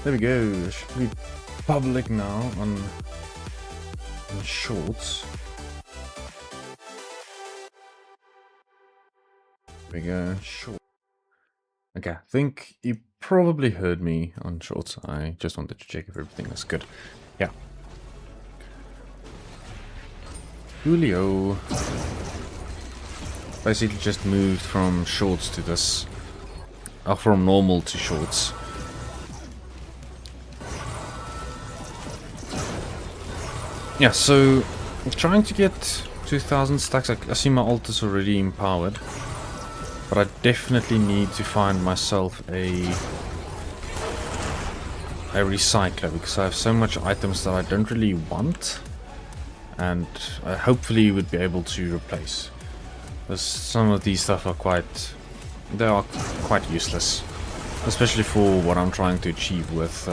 There we go. It should be public now on Shorts. There we go. Short. Okay, I think you probably heard me on Shorts. I just wanted to check if everything was good. Yeah. Julio basically just moved from Shorts to this. From normal to Shorts. Yeah, so I'm trying to get 2000 stacks. I see my ult is already empowered, but I definitely need to find myself a recycler because I have so much items that I don't really want, and I hopefully would be able to replace. Because some of these stuff are quite useless, especially for what I'm trying to achieve with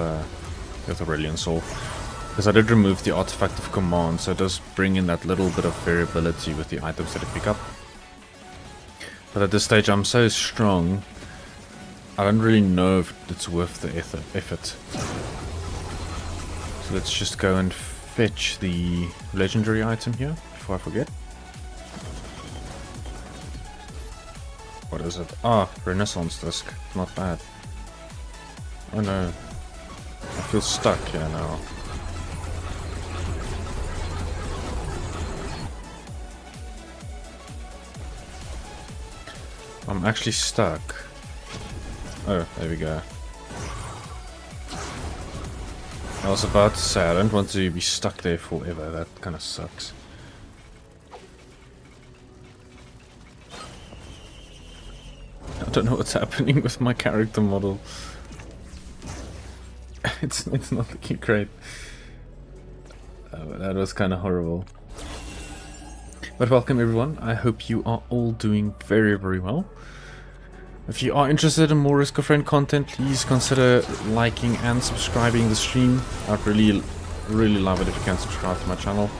Aurelion Sol. Because I did remove the artifact of command, so it does bring in that little bit of variability with the items that I pick up. But at this stage I'm so strong, I don't really know if it's worth the effort. So let's just go and fetch the legendary item here, before I forget. What is it? Ah, Renaissance disc. Not bad. Oh no. I feel stuck here now. I'm actually stuck. Oh, there we go. I was about to say, I don't want to be stuck there forever. That kind of sucks. I don't know what's happening with my character model. It's not looking great. That was kind of horrible. But welcome everyone. I hope you are all doing very, very well. If you are interested in more Risk of Friend content, please consider liking and subscribing the stream. I'd really love it if you can subscribe to my channel.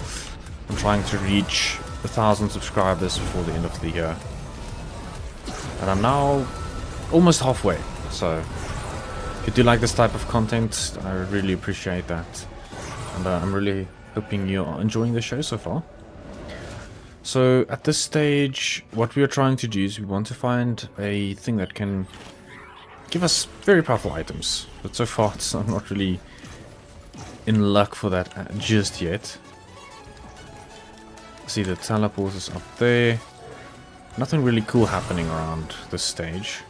I'm trying to reach 1,000 subscribers before the end of the year. And I'm now almost halfway. So if you do like this type of content, I really appreciate that. And I'm really hoping you are enjoying the show so far. So at this stage, what we are trying to do is we want to find a thing that can give us very powerful items. But so far, I'm not really in luck for that just yet. See, the teleport is up there. Nothing really cool happening around this stage.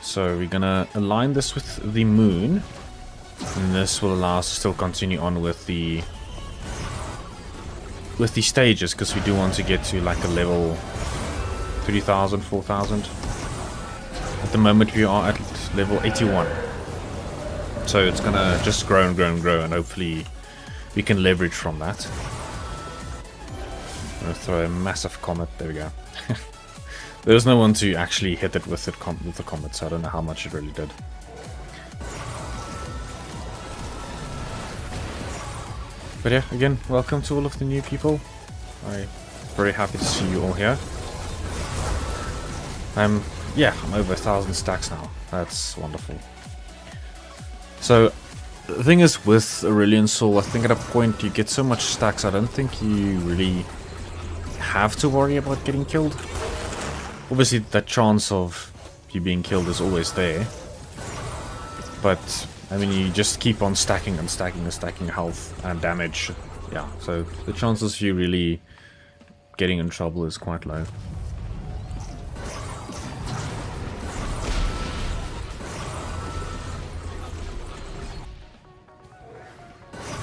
So we're gonna align this with the moon. And this will allow us to still continue on with the stages, because we do want to get to like a level 3,000, 4,000. At the moment we are at level 81. So it's gonna just grow and grow and grow, and hopefully we can leverage from that. I'm gonna throw a massive comet, there we go. There's no one to actually hit it with the comet, so I don't know how much it really did. But yeah, again, welcome to all of the new people. I'm very happy to see you all here. I'm over 1,000 stacks now. That's wonderful. So, the thing is with Aurelion Sol, I think at a point you get so much stacks, I don't think you really have to worry about getting killed. Obviously, that chance of you being killed is always there. But I mean, you just keep on stacking and stacking and stacking health and damage. Yeah, so the chances of you really getting in trouble is quite low.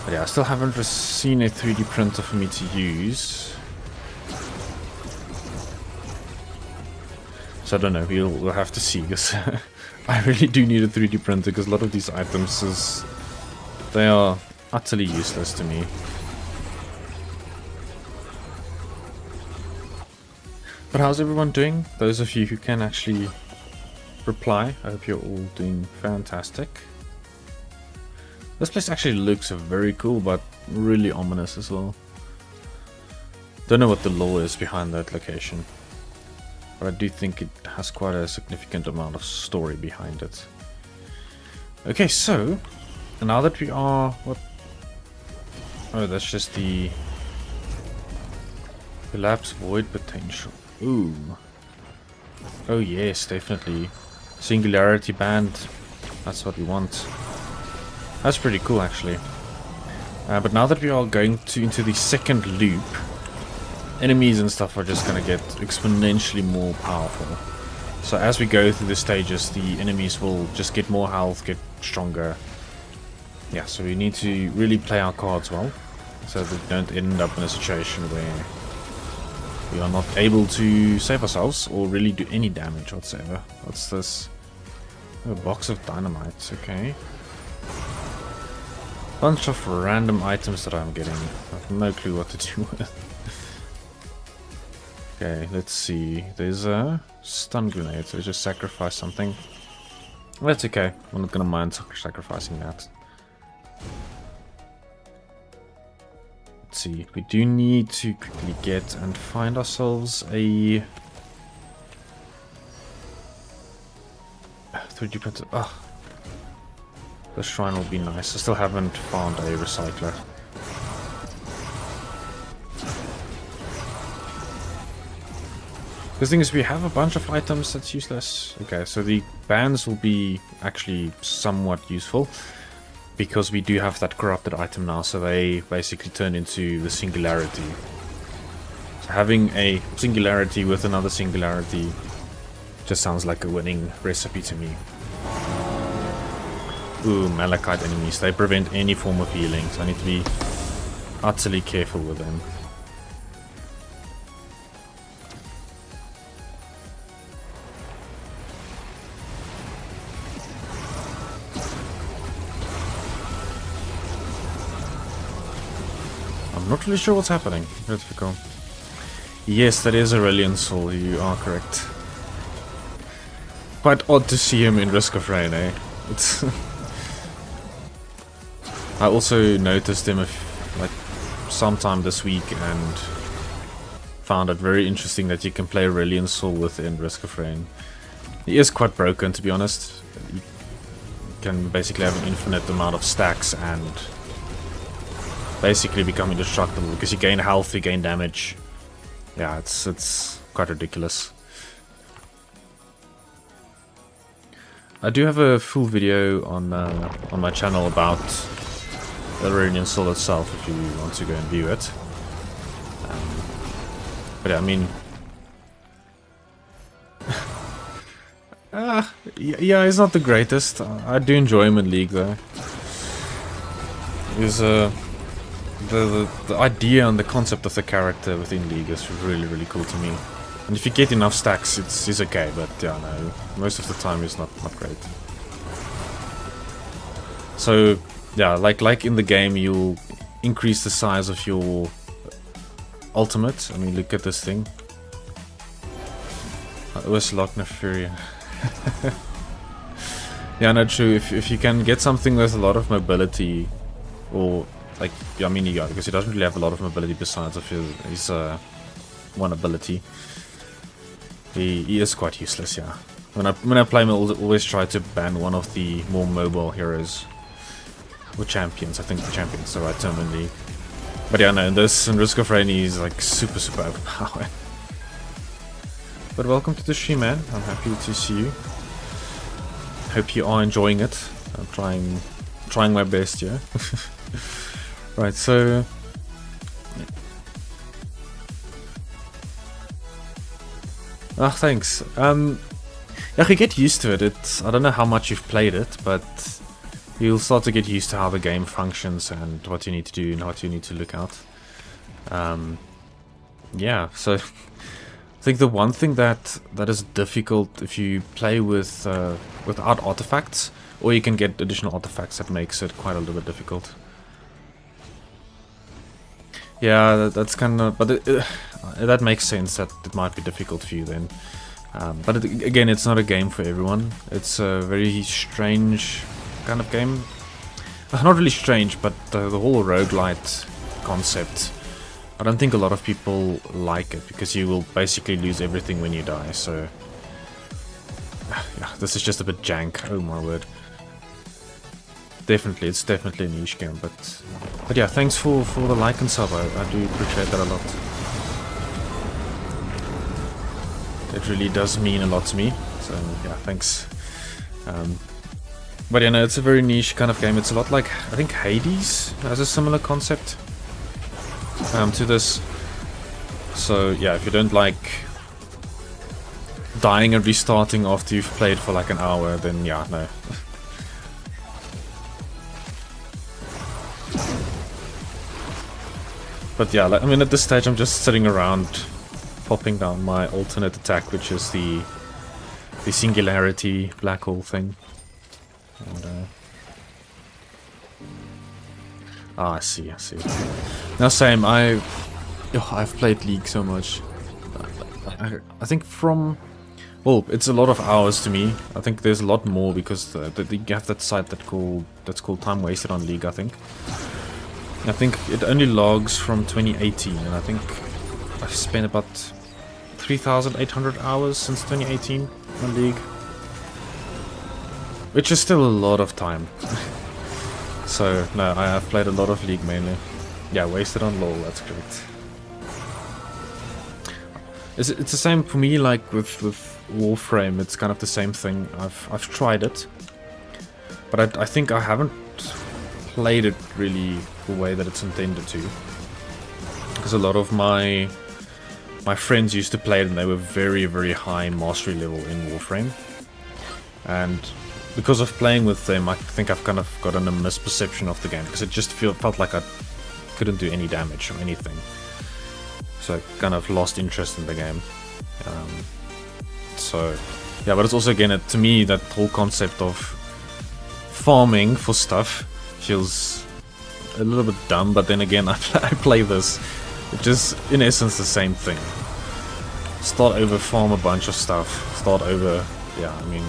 But yeah, I still haven't seen a 3D printer for me to use. So I don't know, we'll have to see, because I really do need a 3D printer, because a lot of these items they are utterly useless to me. But how's everyone doing? Those of you who can actually reply, I hope you're all doing fantastic. This place actually looks very cool, but really ominous as well. Don't know what the lore is behind that location, but I do think it has quite a significant amount of story behind it. Okay, so now that we are what? Oh, that's just the elapsed void potential. Ooh. Oh yes, definitely. Singularity band. That's what we want. That's pretty cool, actually. But now that we are going into the second loop, enemies and stuff are just gonna get exponentially more powerful. So as we go through the stages, the enemies will just get more health, get stronger. Yeah, so we need to really play our cards well, so that we don't end up in a situation where we are not able to save ourselves or really do any damage whatsoever. What's this? Oh, a box of dynamite, okay. Bunch of random items that I'm getting. I have no clue what to do with. Okay, let's see. There's a stun grenade, so just sacrifice something. That's okay. I'm not gonna mind sacrificing that. Let's see. We do need to quickly get and find ourselves a 3D printer. Oh, the shrine will be nice. I still haven't found a recycler. The thing is, we have a bunch of items that's useless. Okay, so the bands will be actually somewhat useful, because we do have that corrupted item now, so they basically turn into the singularity. So having a singularity with another singularity just sounds like a winning recipe to me. Ooh, malachite enemies. They prevent any form of healing, so I need to be utterly careful with them. I'm not really sure what's happening. Very difficult. Yes, that is Aurelion Sol, you are correct. Quite odd to see him in Risk of Rain, eh? It's I also noticed him like sometime this week and found it very interesting that you can play Aurelion Sol within Risk of Rain. He is quite broken, to be honest. You can basically have an infinite amount of stacks and basically become indestructible because you gain health, you gain damage. Yeah, it's quite ridiculous. I do have a full video on my channel about the Aurelion Sol itself if you want to go and view it. But yeah, I mean, yeah, he's not the greatest. I do enjoy him in League though. He's the idea and the concept of the character within League is really cool to me. And if you get enough stacks, it's okay, but yeah, no, most of the time it's not great. So yeah, like in the game, you'll increase the size of your ultimate. I mean, look at this thing. It was Fury. Yeah, no, true. If you can get something with a lot of mobility, or like, I mean, yeah, because he doesn't really have a lot of mobility besides of his one ability. He is quite useless, yeah. When I play him, I always try to ban one of the more mobile heroes. Or champions, I think the champion's the right term in League. But yeah, no, in Risk of Rain, he's like super overpowered. But welcome to the stream, man. I'm happy to see you. Hope you are enjoying it. I'm trying my best, yeah. Right, so oh, thanks. Yeah, you get used to it. I don't know how much you've played it, but you'll start to get used to how the game functions and what you need to do and what you need to look out. Yeah, so I think the one thing that is difficult if you play without artifacts, or you can get additional artifacts, that makes it quite a little bit difficult. Yeah, that's kind of, but that makes sense that it might be difficult for you then. But again, it's not a game for everyone. It's a very strange kind of game. Not really strange, but the whole roguelite concept, I don't think a lot of people like it, because you will basically lose everything when you die, so yeah, this is just a bit jank, oh my word. definitely, it's definitely a niche game, but yeah, thanks for the like and sub. I do appreciate that a lot. It really does mean a lot to me. So yeah, thanks. But yeah, no, it's a very niche kind of game. It's a lot like, I think Hades has a similar concept to this. So yeah, if you don't like dying and restarting after you've played for like an hour, then yeah, no. But yeah, like, I mean, at this stage I'm just sitting around popping down my alternate attack, which is the singularity black hole thing. And, I see. Now, same. I've played League so much. I think from, well, it's a lot of hours to me. I think there's a lot more because you have that site that's called Time Wasted on League. I think it only logs from 2018, and I think I've spent about 3,800 hours since 2018 on League, which is still a lot of time. So no, I have played a lot of League mainly. Yeah, wasted on LoL. That's great. It's the same for me. Like with Warframe, it's kind of the same thing. I've tried it, but I think I haven't played it really the way that it's intended to. Because a lot of my friends used to play it and they were very, very high mastery level in Warframe. And because of playing with them, I think I've kind of gotten a misperception of the game. Because it just felt like I couldn't do any damage or anything. So I kind of lost interest in the game. So, yeah, but it's also, again, to me, that whole concept of farming for stuff feels a little bit dumb, but then again, I play this, which is in essence the same thing. Start over, farm a bunch of stuff, start over, yeah, I mean,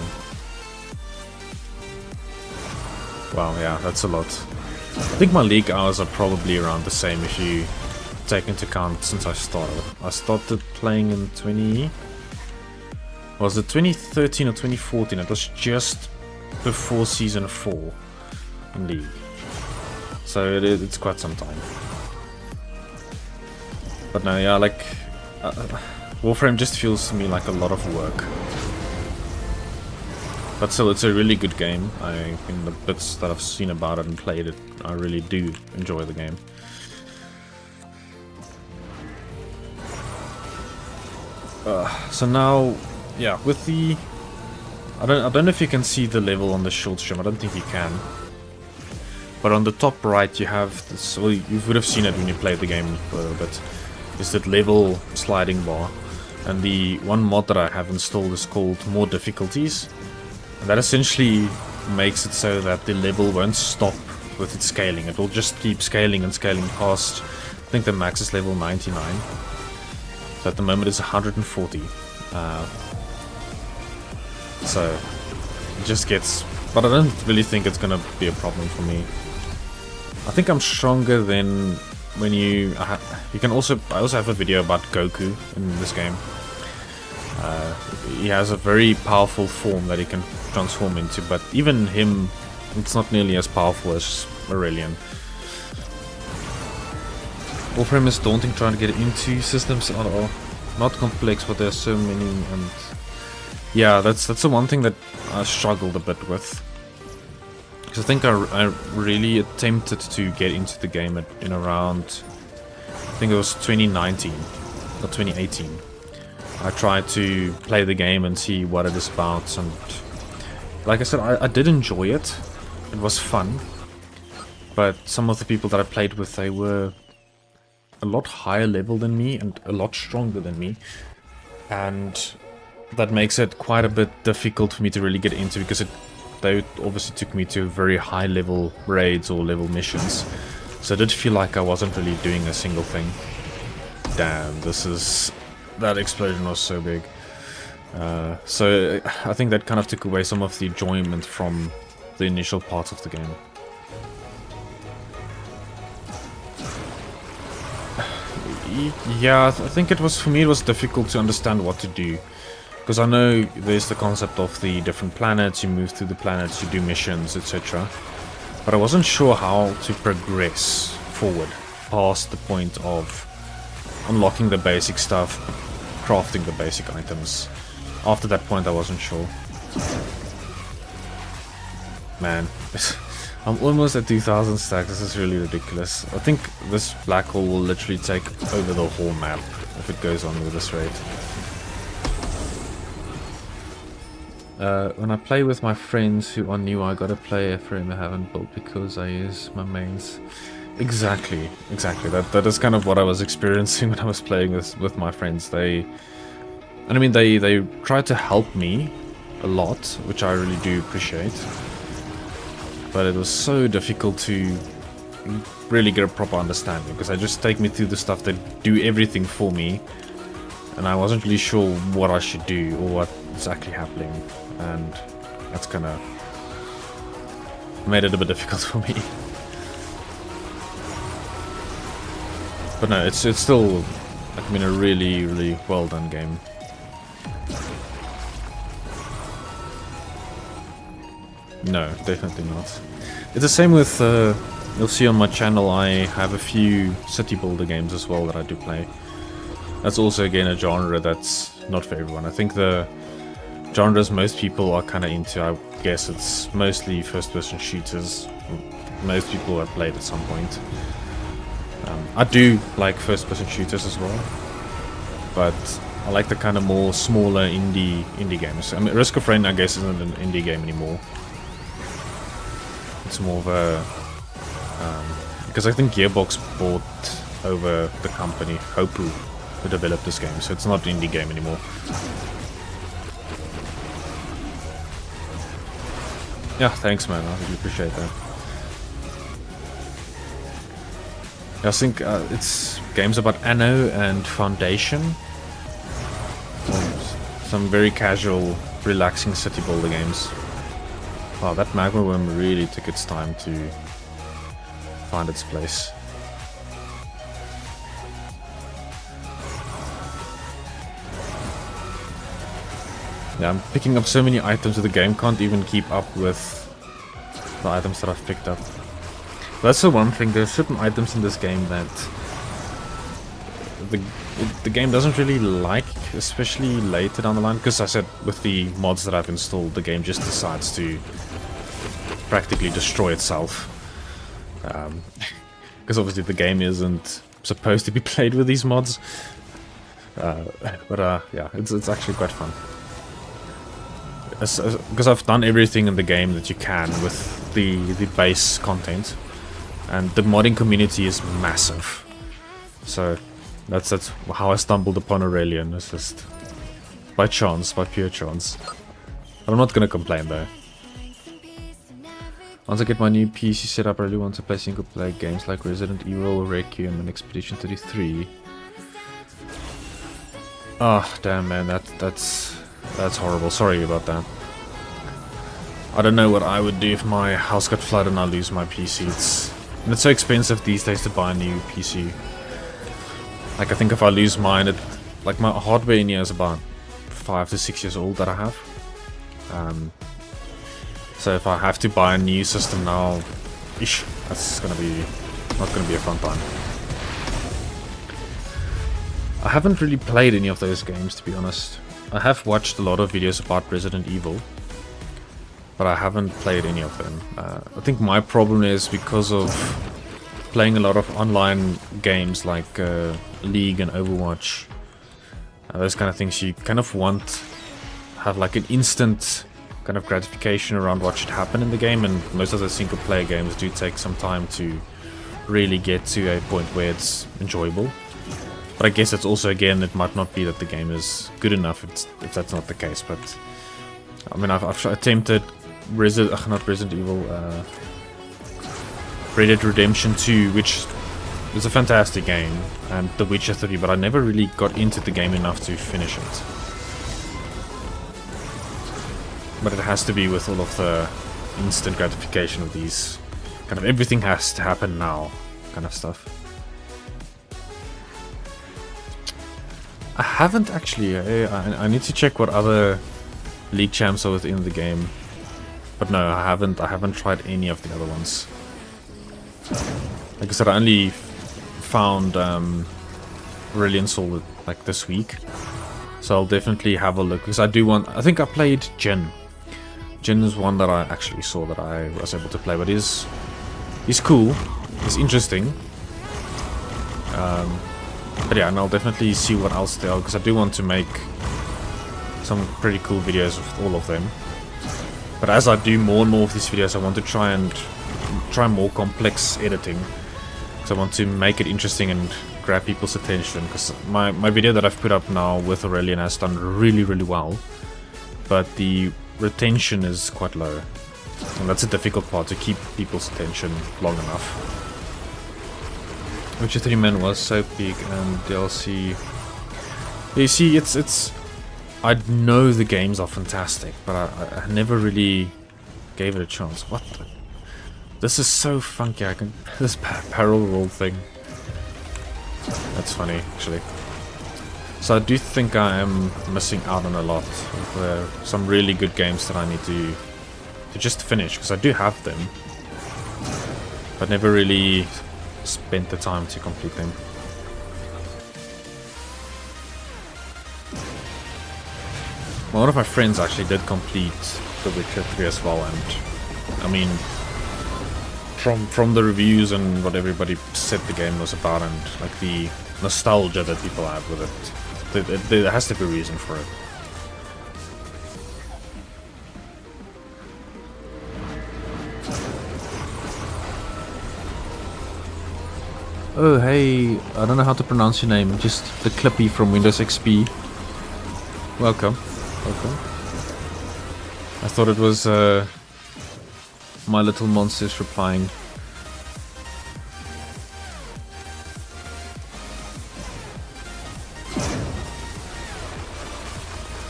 wow, yeah, that's a lot. I think my League hours are probably around the same if you take into account since I started. I started playing in was it 2013 or 2014? It was just before Season 4 in League. So it's quite some time. But no, yeah, like Warframe just feels to me like a lot of work. But still, it's a really good game. In the bits that I've seen about it and played it, I really do enjoy the game. So now, yeah, with the, I don't know if you can see the level on the short stream. I don't think you can. But on the top right, you have this. Well, you would have seen it when you played the game for a little bit. Is that level sliding bar, and the one mod that I have installed is called More Difficulties, and that essentially makes it so that the level won't stop with its scaling. It will just keep scaling and scaling past. I think the max is level 99. So at the moment it's 140. So it just gets, but I don't really think it's gonna be a problem for me. I think I'm stronger than when you can also, I also have a video about Goku in this game. He has a very powerful form that he can transform into, but even him, it's not nearly as powerful as Aurelion. Warframe is daunting trying to get into systems are not complex, but there are so many, and yeah, that's the one thing that I struggled a bit with. Because I think I really attempted to get into the game in around, I think it was 2019 or 2018. I tried to play the game and see what it is about, and like I said, I did enjoy it. It was fun, but some of the people that I played with, they were a lot higher level than me and a lot stronger than me, and that makes it quite a bit difficult for me to really get into, because they obviously took me to very high level raids or level missions, so it did feel like I wasn't really doing a single thing. Damn, that explosion was so big. So I think that kind of took away some of the enjoyment from the initial parts of the game. Yeah, I think it was, for me, it was difficult to understand what to do. Because I know there's the concept of the different planets, you move through the planets, you do missions, etc. but I wasn't sure how to progress forward past the point of unlocking the basic stuff, crafting the basic items. After that point I wasn't sure. Man, I'm almost at 2000 stacks. This is really ridiculous. I think this black hole will literally take over the whole map if it goes on with this rate. When I play with my friends who are new, I gotta play a frame I haven't built because I use my mains. Exactly. That is kind of what I was experiencing when I was playing with my friends. They tried to help me a lot, which I really do appreciate. But it was so difficult to really get a proper understanding because they just take me through the stuff, they do everything for me, and I wasn't really sure what I should do or what exactly happening, and that's kind of made it a bit difficult for me. But no, it's still, I mean, a really well done game. No, definitely not. It's the same with, you'll see on my channel I have a few city builder games as well that I do play. That's also again a genre that's not for everyone. I think the genres most people are kind of into, I guess it's mostly first person shooters. Most people have played at some point. I do like first person shooters as well, but I like the kind of more smaller indie games. I mean, Risk of Rain I guess isn't an indie game anymore. It's more of a because I think Gearbox bought over the company Hopu who developed this game, so it's not an indie game anymore. Yeah, thanks man, I really appreciate that. I think it's games about Anno and Foundation. Some very casual, relaxing city builder games. Wow, that magma worm really took its time to find its place. Yeah, I'm picking up so many items that the game can't even keep up with the items that I've picked up. That's the one thing, there's certain items in this game that the game doesn't really like, especially later down the line, because I said with the mods that I've installed, the game just decides to practically destroy itself. Because obviously the game isn't supposed to be played with these mods. But yeah, it's actually quite fun. Because I've done everything in the game that you can with the base content. And the modding community is massive. So that's how I stumbled upon Aurelion. It's just by chance, by pure chance. But I'm not gonna complain though. Once I get my new PC set up, I really want to play single player games like Resident Evil, Requiem and Expedition 33. Oh damn man, that's horrible. Sorry about that. I don't know what I would do if my house got flooded and I lose my PC. It's so expensive these days to buy a new PC. Like I think if I lose mine, like my hardware in here is about 5 to 6 years old that I have. So if I have to buy a new system now, that's not gonna be a fun time. I haven't really played any of those games, to be honest. I have watched a lot of videos about Resident Evil, but I haven't played any of them. I think my problem is because of playing a lot of online games like League and Overwatch, those kind of things. You kind of have like an instant kind of gratification around what should happen in the game, and most of the single player games do take some time to really get to a point where it's enjoyable. But I guess it's also, again, it might not be that the game is good enough if that's not the case. But I mean, I've attempted Red Dead Redemption 2, which is a fantastic game, and The Witcher 3, but I never really got into the game enough to finish it. But it has to be with all of the instant gratification of these kind of everything has to happen now kind of stuff. I haven't actually. I need to check what other League champs are within the game. But no, I haven't tried any of the other ones. Like I said, I only found Aurelion Sol like this week. So I'll definitely have a look, because I think I played Jin. Jin is one that I actually saw that I was able to play, but he's cool, he's interesting. But yeah, and I'll definitely see what else there are, because I do want to make some pretty cool videos with all of them. But as I do more and more of these videos, I want to try more complex editing. So I want to make it interesting and grab people's attention, because my video that I've put up now with Aurelion has done really, really well, but the retention is quite low, and that's a difficult part, to keep people's attention long enough. Witcher 3 Man was so big, and DLC. You see, it's. I know the games are fantastic, but I never really gave it a chance. What? This is so funky. This barrel roll thing. That's funny, actually. So I do think I am missing out on a lot of some really good games that I need to just finish, because I do have them, but never really spent the time to complete them. Well, one of my friends actually did complete The Witcher 3 as well, and I mean, from the reviews and what everybody said the game was about, and like the nostalgia that people have with it, there has to be a reason for it. Oh hey, I don't know how to pronounce your name, just the Clippy from Windows XP. Welcome, welcome. I thought it was My Little Monsters replying.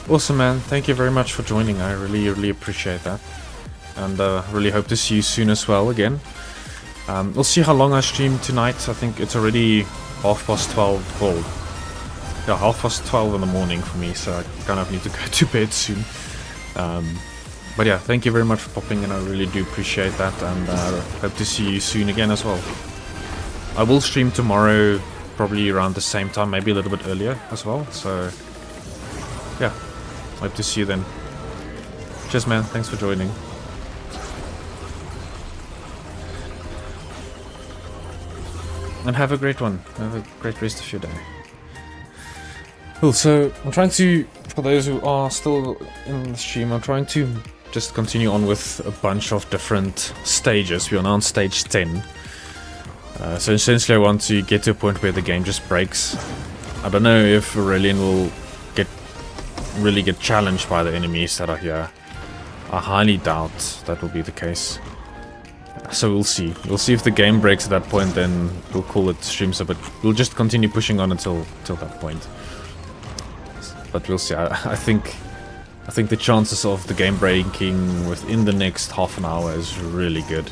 Awesome, man, thank you very much for joining. I really appreciate that, and really hope to see you soon as well again. We'll see how long I stream tonight. I think it's already 12:30. Well, yeah, 12:30 in the morning for me, so I kind of need to go to bed soon. But yeah, thank you very much for popping in. I really do appreciate that, and hope to see you soon again as well. I will stream tomorrow, probably around the same time, maybe a little bit earlier as well. So yeah, hope to see you then. Cheers, man. Thanks for joining. And have a great one. Have a great rest of your day. Cool, so I'm trying to, for those who are still in the stream, I'm trying to just continue on with a bunch of different stages. We are now on stage 10. So essentially I want to get to a point where the game just breaks. I don't know if Aurelion will really get challenged by the enemies that are here. I highly doubt that will be the case. So we'll see. We'll see if the game breaks at that point, then we'll call it streams, but we'll just continue pushing on until that point. But we'll see. I think the chances of the game breaking within the next half an hour is really good.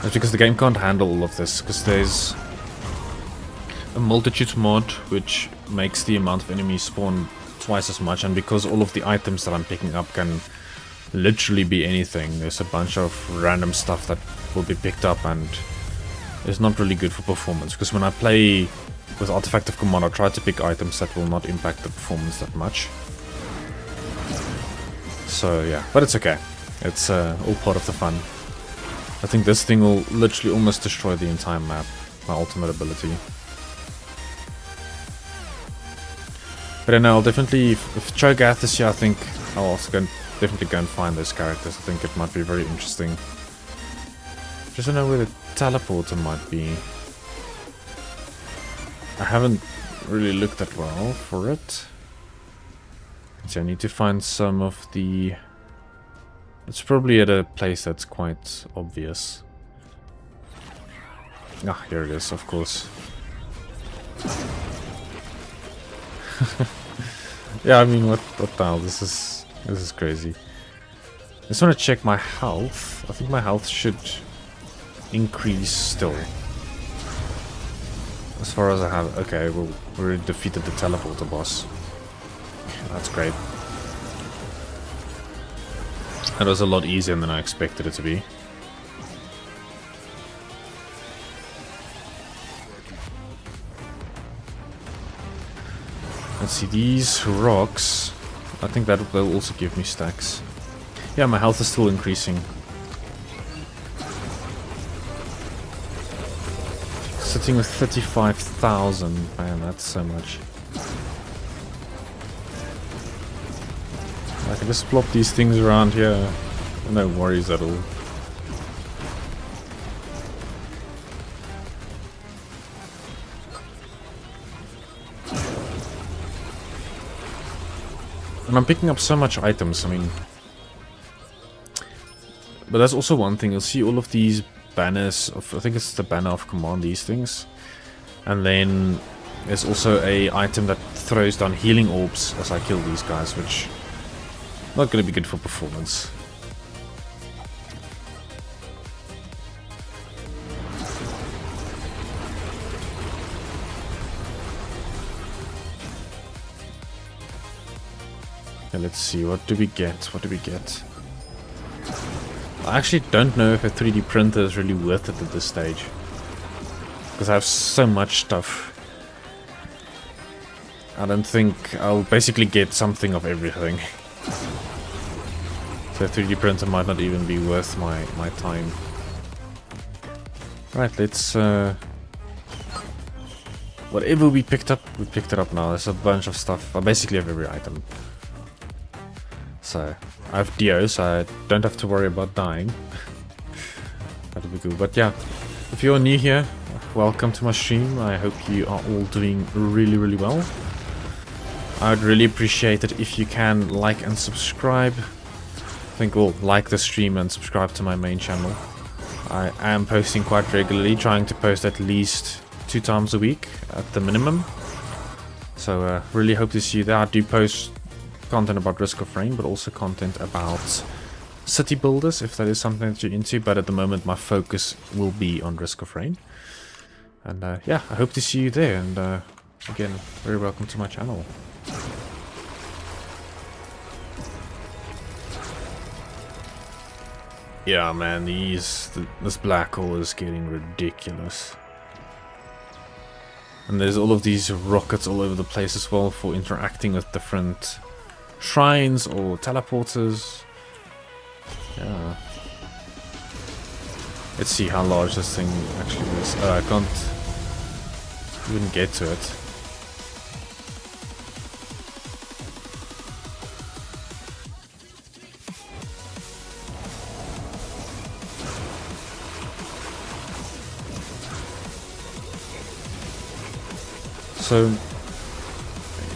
That's because the game can't handle all of this, because there's a multitude mod which makes the amount of enemies spawn twice as much, and because all of the items that I'm picking up can literally be anything, there's a bunch of random stuff that will be picked up, and it's not really good for performance, because when I play with Artifact of Command I try to pick items that will not impact the performance that much. So yeah, but it's okay, it's all part of the fun. I think this thing will literally almost destroy the entire map, my ultimate ability. But I know I'll definitely, if Cho'Gath is here, I think I'll also definitely go and find those characters. I think it might be very interesting. Just don't know where the teleporter might be. I haven't really looked that well for it. So I need to find some of the... It's probably at a place that's quite obvious. Ah, here it is, of course. Yeah, I mean, what the hell? This is crazy. I just want to check my health. I think my health should increase still. As far as I have... Okay, well, we already defeated the teleporter boss. That's great. It was a lot easier than I expected it to be. Let's see, these rocks, I think that will also give me stacks. Yeah, my health is still increasing. Sitting with 35,000, man, that's so much. I can just plop these things around here, no worries at all. And I'm picking up so much items, I mean... But that's also one thing, you'll see all of these banners, of, I think it's the banner of command, these things. And then there's also a item that throws down healing orbs as I kill these guys, which... Not going to be good for performance. Okay, let's see, what do we get? What do we get? I actually don't know if a 3D printer is really worth it at this stage. Because I have so much stuff. I don't think I'll basically get something of everything. So a 3D printer might not even be worth my time. Right, let's... whatever we picked up it up now. There's a bunch of stuff. I basically have every item. So, I have Dio, so I don't have to worry about dying. That'll be good. But yeah, if you're new here, welcome to my stream. I hope you are all doing really, really well. I would really appreciate it if you can like and subscribe. I think we'll like the stream and subscribe to my main channel. I am posting quite regularly, trying to post at least 2 times a week at the minimum. So really hope to see you there. I do post content about Risk of Rain, but also content about city builders, if that is something that you're into. But at the moment, my focus will be on Risk of Rain. And yeah, I hope to see you there. And again, very welcome to my channel. Yeah, man, this black hole is getting ridiculous. And there's all of these rockets all over the place as well for interacting with different shrines or teleporters. Yeah. Let's see how large this thing actually is. I can't even get to it. So,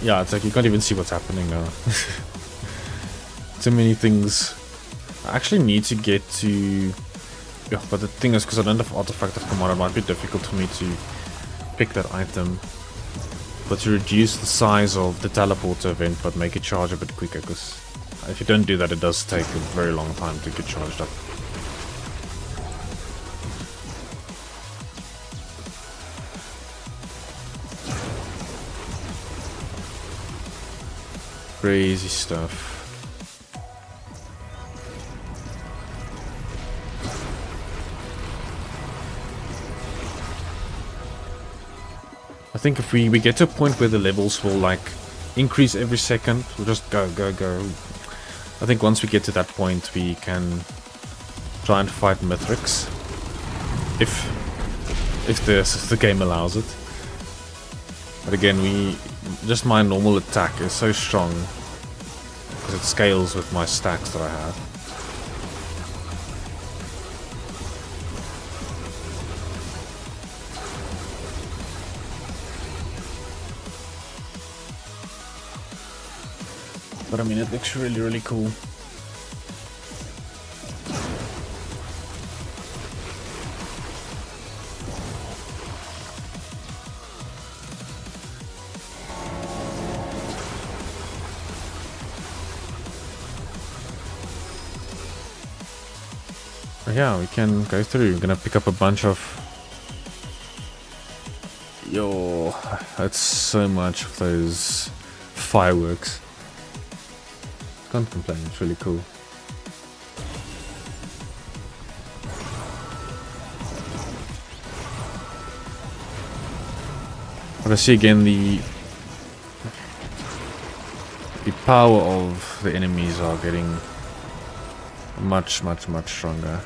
yeah, it's like you can't even see what's happening now. Too many things. I actually need to get to... Yeah, but the thing is, because I don't have Artifact of Command, it might be difficult for me to pick that item. But to reduce the size of the teleporter event, but make it charge a bit quicker, because if you don't do that, it does take a very long time to get charged up. Crazy stuff. I think if we get to a point where the levels will like increase every second, we'll just go. I think once we get to that point, we can try and fight Mithrix, if the game allows it. But again, just my normal attack is so strong because it scales with my stacks that I have. But I mean, it looks really, really cool. Yeah, we can go through. We're gonna pick up a bunch of... Yo, that's so much of those fireworks. Can't complain, it's really cool. But I see again the power of the enemies are getting much stronger.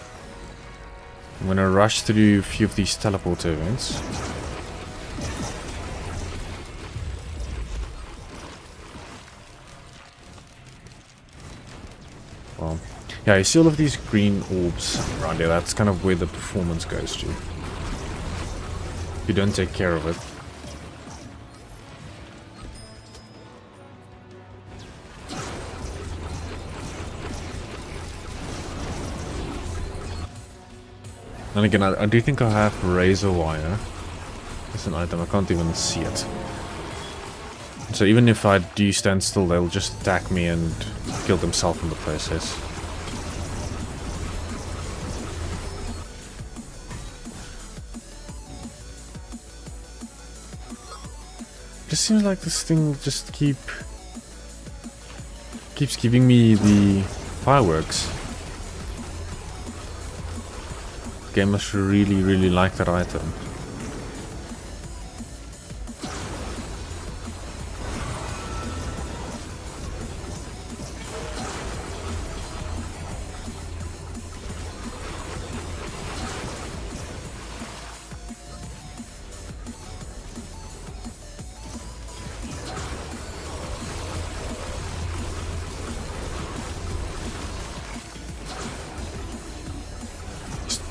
I'm gonna rush through a few of these teleporter events. Well, yeah, you see all of these green orbs around here. That's kind of where the performance goes to. If you don't take care of it. And again, I do think I have razor wire. It's an item, I can't even see it. So even if I do stand still, they'll just attack me and kill themselves in the process. Just seems like this thing just keeps giving me the fireworks. The game must really like that item.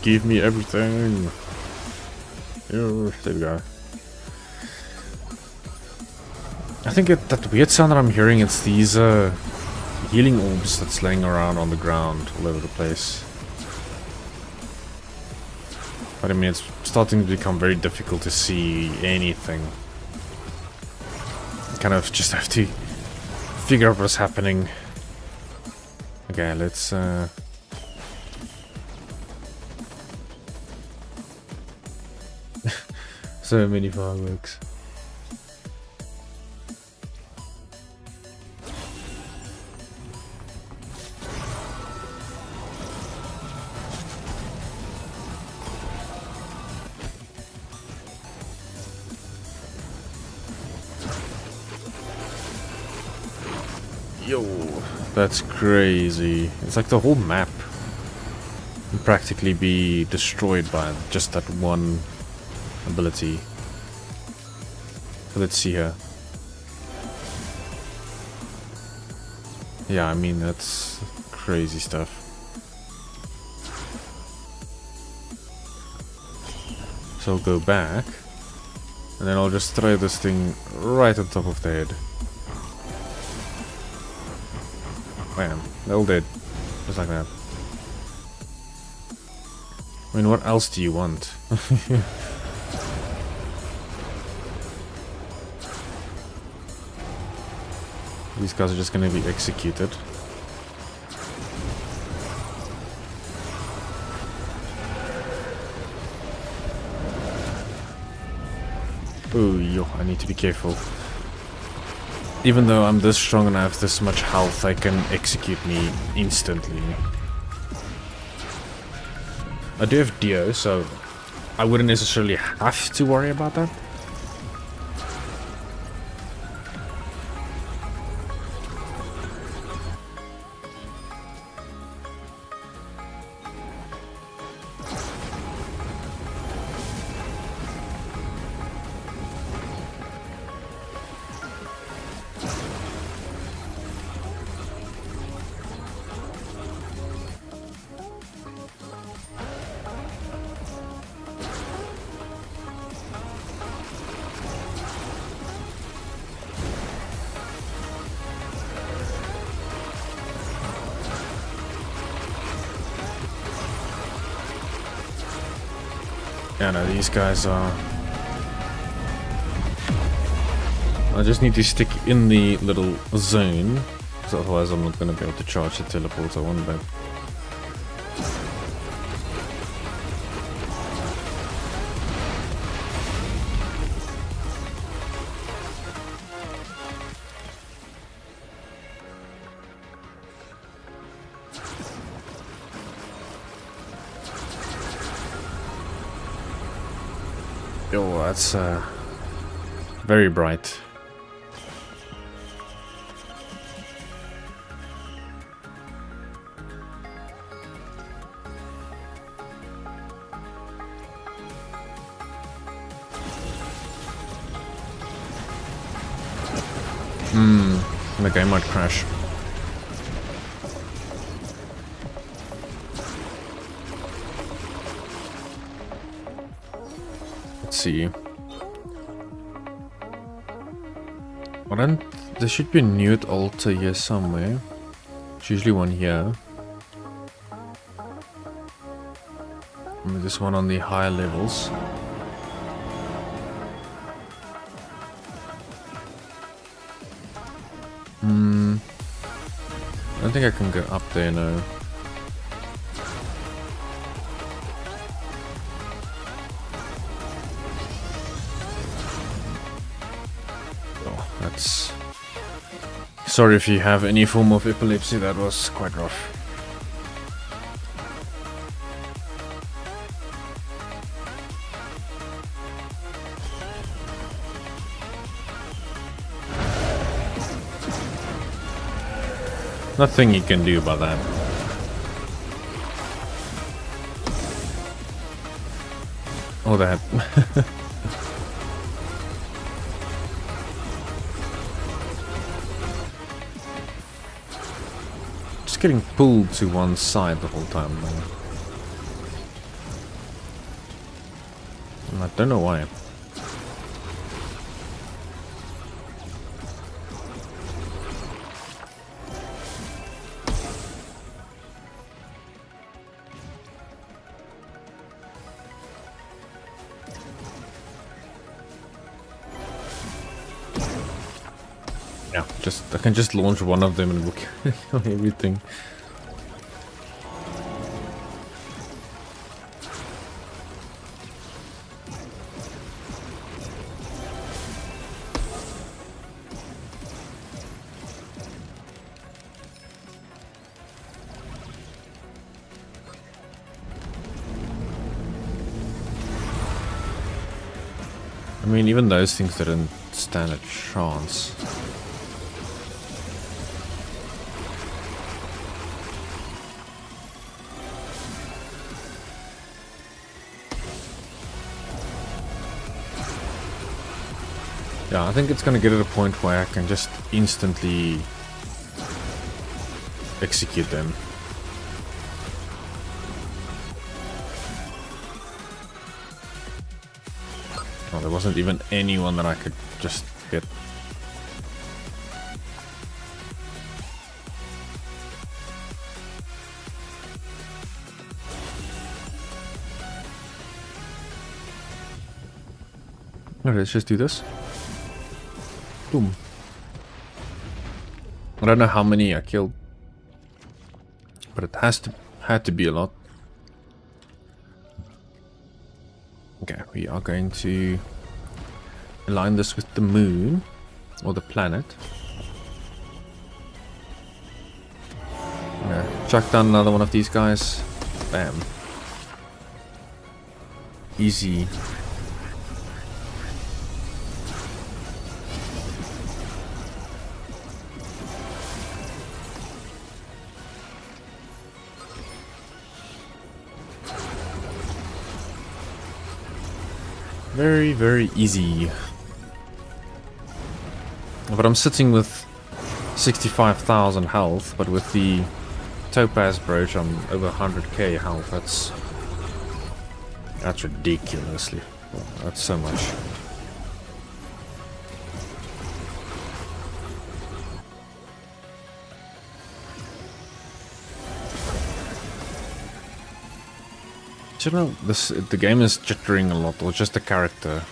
Give me everything. Oh, there we go. I think that weird sound that I'm hearing, it's these healing orbs that's laying around on the ground all over the place. But I mean, it's starting to become very difficult to see anything. You kind of just have to figure out what's happening. Okay, let's so many fireworks. Yo, that's crazy. It's like the whole map can practically be destroyed by just that one ability. So let's see here. Yeah, I mean, that's crazy stuff. So I'll go back, and then I'll just throw this thing right on top of the head. Bam, they're all dead. Just like that. I mean, what else do you want? These guys are just gonna be executed. Oh, yo, I need to be careful. Even though I'm this strong and I have this much health, they can execute me instantly. I do have Dio, so I wouldn't necessarily have to worry about that. Yeah, no, these guys are... I just need to stick in the little zone, because otherwise I'm not going to be able to charge the teleporter one bit. Yo, that's Very bright. The game might crash. Let's see. There should be a nude altar here somewhere. There's usually one here. Maybe this one on the higher levels. I don't think I can go up there now. Oh, that's... Sorry if you have any form of epilepsy, that was quite rough. Nothing you can do about that. Oh, that. Just getting pulled to one side the whole time, though. And I don't know why. Yeah, I can just launch one of them and look on everything. I mean, even those things didn't stand a chance. Yeah, I think it's gonna get to the point where I can just instantly execute them. Oh, there wasn't even anyone that I could just hit. Okay, let's just do this. Boom. I don't know how many I killed, but it had to be a lot. Okay, we are going to align this with the moon or the planet. Chuck down another one of these guys. Bam. Easy. Very, very easy. But I'm sitting with 65,000 health, but with the Topaz brooch I'm over 100k health. That's ridiculously. That's so much. I don't know, the game is jittering a lot, or just the character.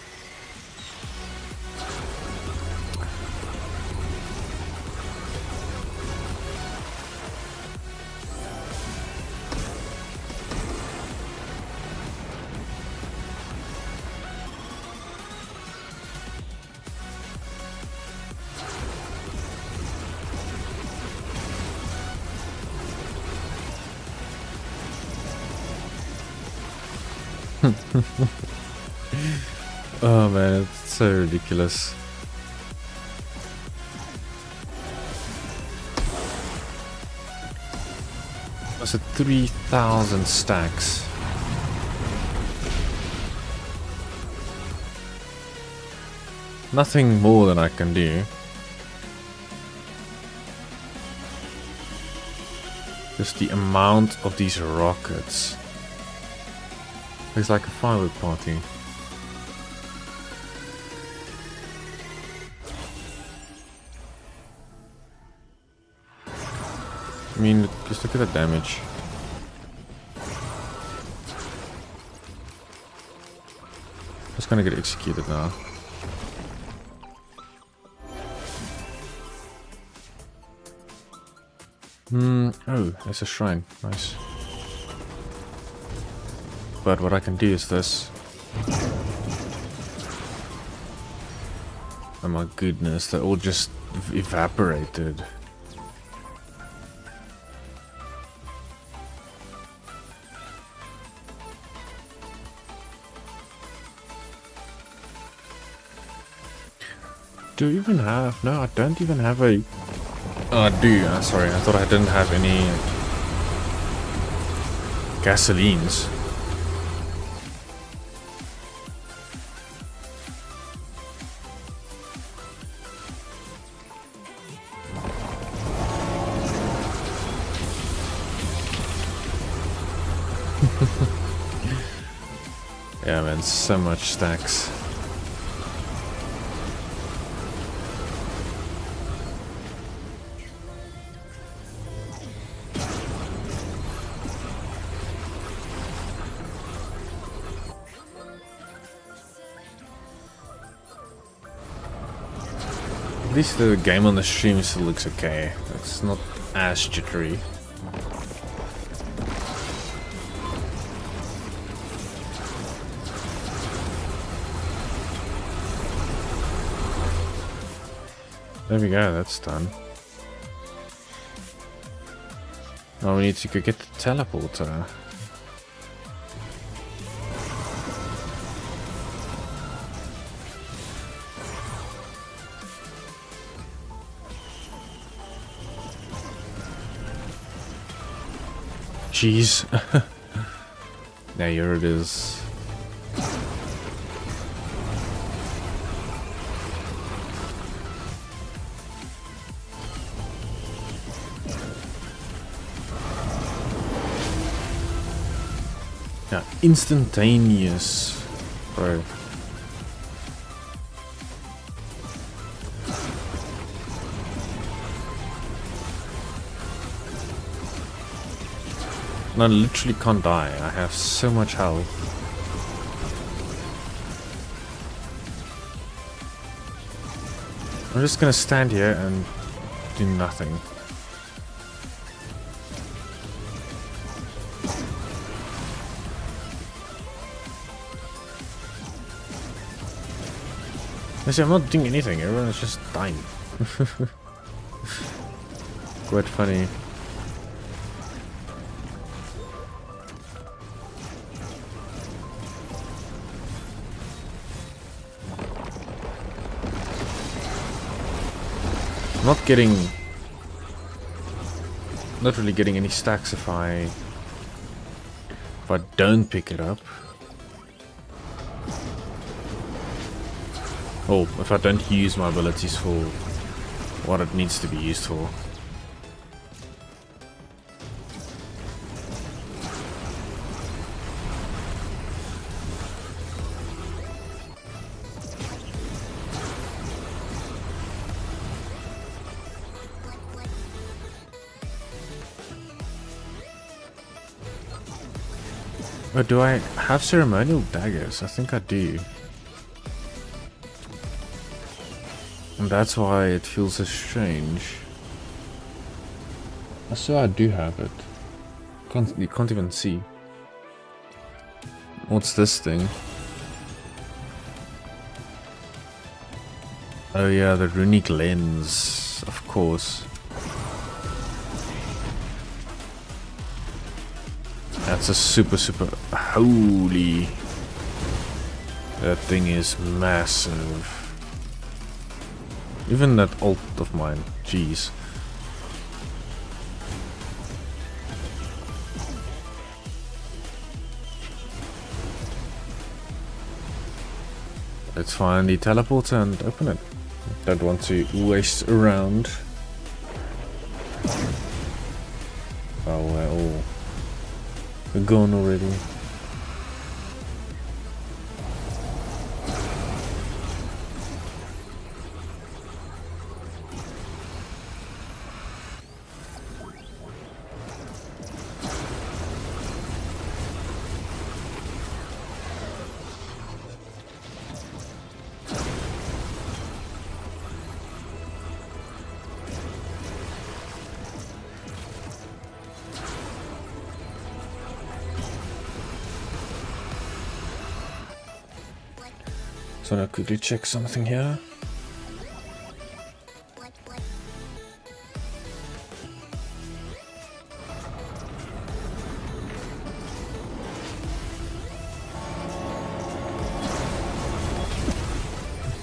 Oh man, it's so ridiculous. I said 3,000 stacks. Nothing more than I can do. Just the amount of these rockets. It's like a firework party. I mean, just look at the damage. It's gonna get executed now. Oh, there's a shrine. Nice. But what I can do is this. Oh my goodness, they all just evaporated. Do you even have... No, I don't even have a... Oh, I do. Sorry, I thought I didn't have any gasolines. Yeah, man, so much stacks. At least the game on the stream still looks okay. It's not as jittery. There we go, that's done. Now we need to go get the teleporter. Jeez. Now here it is. Yeah, instantaneous, bro. And I literally can't die. I have so much health. I'm just gonna stand here and do nothing. See, I'm not doing anything. Everyone is just dying. Quite funny. Not really getting any stacks if I don't pick it up. Or if I don't use my abilities for what it needs to be used for. Oh, do I have ceremonial daggers? I think I do. And that's why it feels so strange. So I do have it. You can't even see. What's this thing? Oh yeah, the runic lens, of course. That's a super... Holy... That thing is massive. Even that ult of mine, jeez. Let's find the teleporter and open it. Don't want to waste around. Oh well. We're gone already. So now quickly check something here.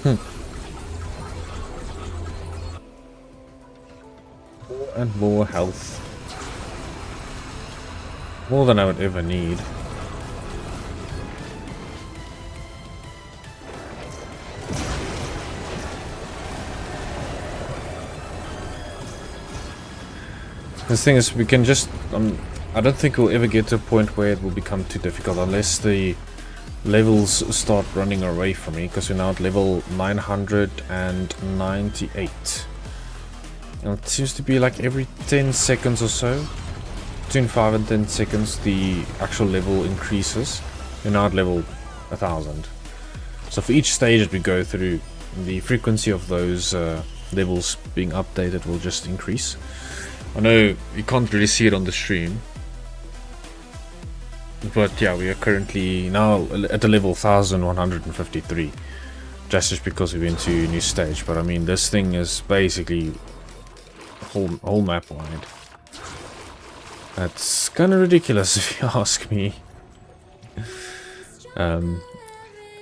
More and more health. More than I would ever need. The thing is, we can just... I don't think we'll ever get to a point where it will become too difficult unless the levels start running away from me, because we're now at level 998. And it seems to be like every 10 seconds or so, between 5 and 10 seconds, the actual level increases. We're now at level 1000. So for each stage that we go through, the frequency of those levels being updated will just increase. I know you can't really see it on the stream, but yeah, we are currently now at the level 1153, just because we went to a new stage. But I mean, this thing is basically whole map wide. That's kind of ridiculous if you ask me. And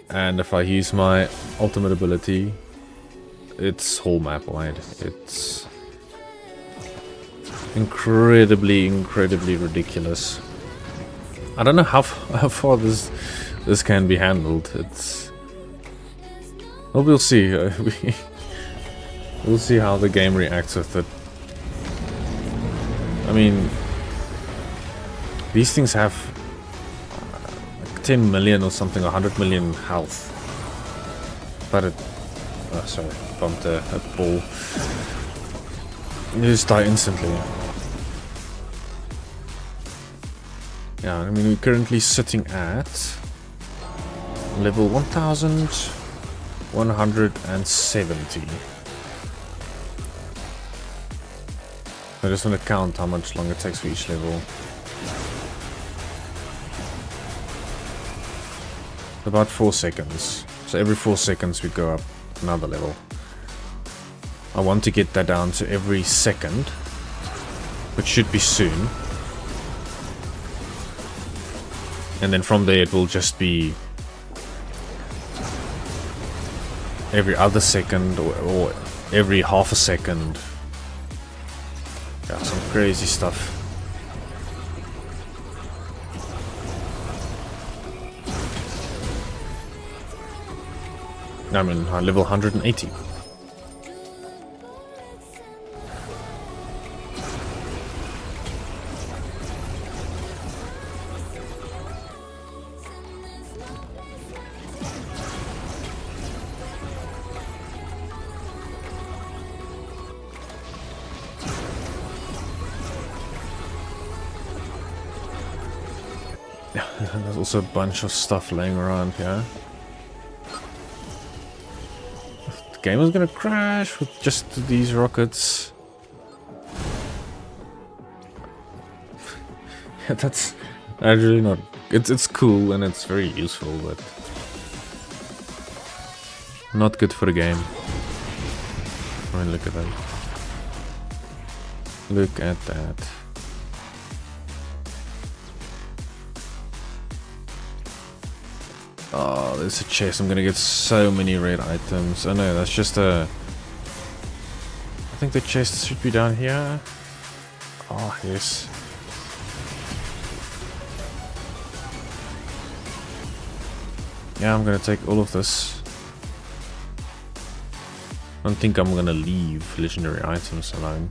if I use my ultimate ability, it's whole map wide. It's incredibly ridiculous. I don't know how far this can be handled. It's... well, we'll see. We'll see how the game reacts with it. I mean, these things have like 10 million or something, 100 million health. But it... oh, sorry, bumped a ball. You just die instantly. Yeah, I mean, we're currently sitting at level 1170. I just want to count how much longer it takes for each level. About 4 seconds. So every 4 seconds we go up another level. I want to get that down to every second, which should be soon. And then from there it will just be every other second or every half a second. Yeah, some crazy stuff. I'm in level 180. There's also a bunch of stuff laying around here. The game is gonna crash with just these rockets. Yeah, that's actually not... It's cool and it's very useful, but not good for the game. I mean, look at that. Look at that. Oh, there's a chest. I'm gonna get so many red items. Oh no, that's just a... I think the chest should be down here. Oh, yes. Yeah, I'm gonna take all of this. I don't think I'm gonna leave legendary items alone.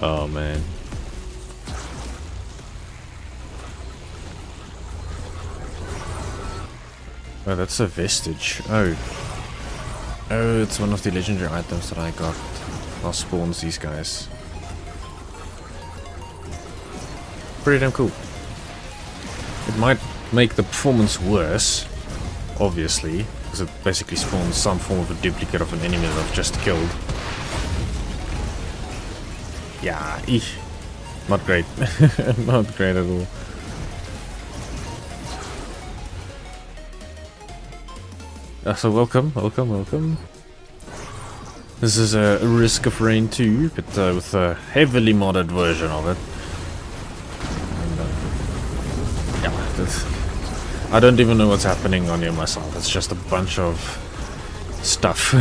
Oh man. Oh, that's a vestige. Oh. Oh, it's one of the legendary items that I got. That spawns these guys. Pretty damn cool. It might make the performance worse, obviously, because it basically spawns some form of a duplicate of an enemy that I've just killed. Yeah, eesh. Not great. Not great at all. So welcome. This is a Risk of Rain 2, but with a heavily modded version of it. And, yeah, I don't even know what's happening on here myself. It's just a bunch of stuff.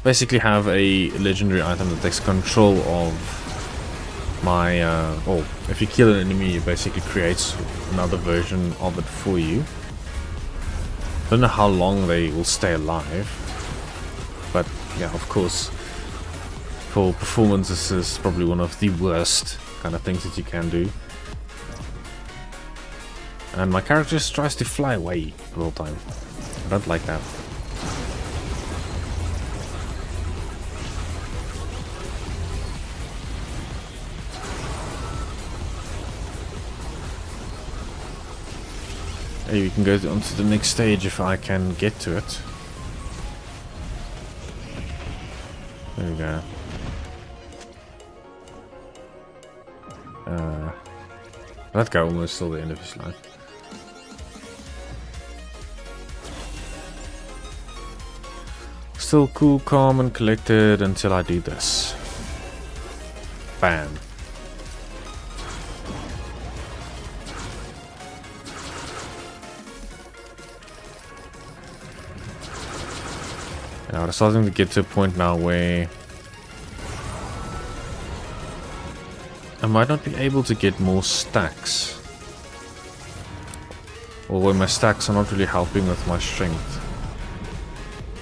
Basically have a legendary item that takes control of my, oh, if you kill an enemy, it basically creates another version of it for you. Don't know how long they will stay alive, but yeah, of course, for performance this is probably one of the worst kind of things that you can do. And my character just tries to fly away the whole time. I don't like that. We can go on to the next stage if I can get to it. There we go. That guy almost saw the end of his life. Still cool, calm and collected until I do this. Bam. Now we're starting to get to a point now where I might not be able to get more stacks, or where my stacks are not really helping with my strength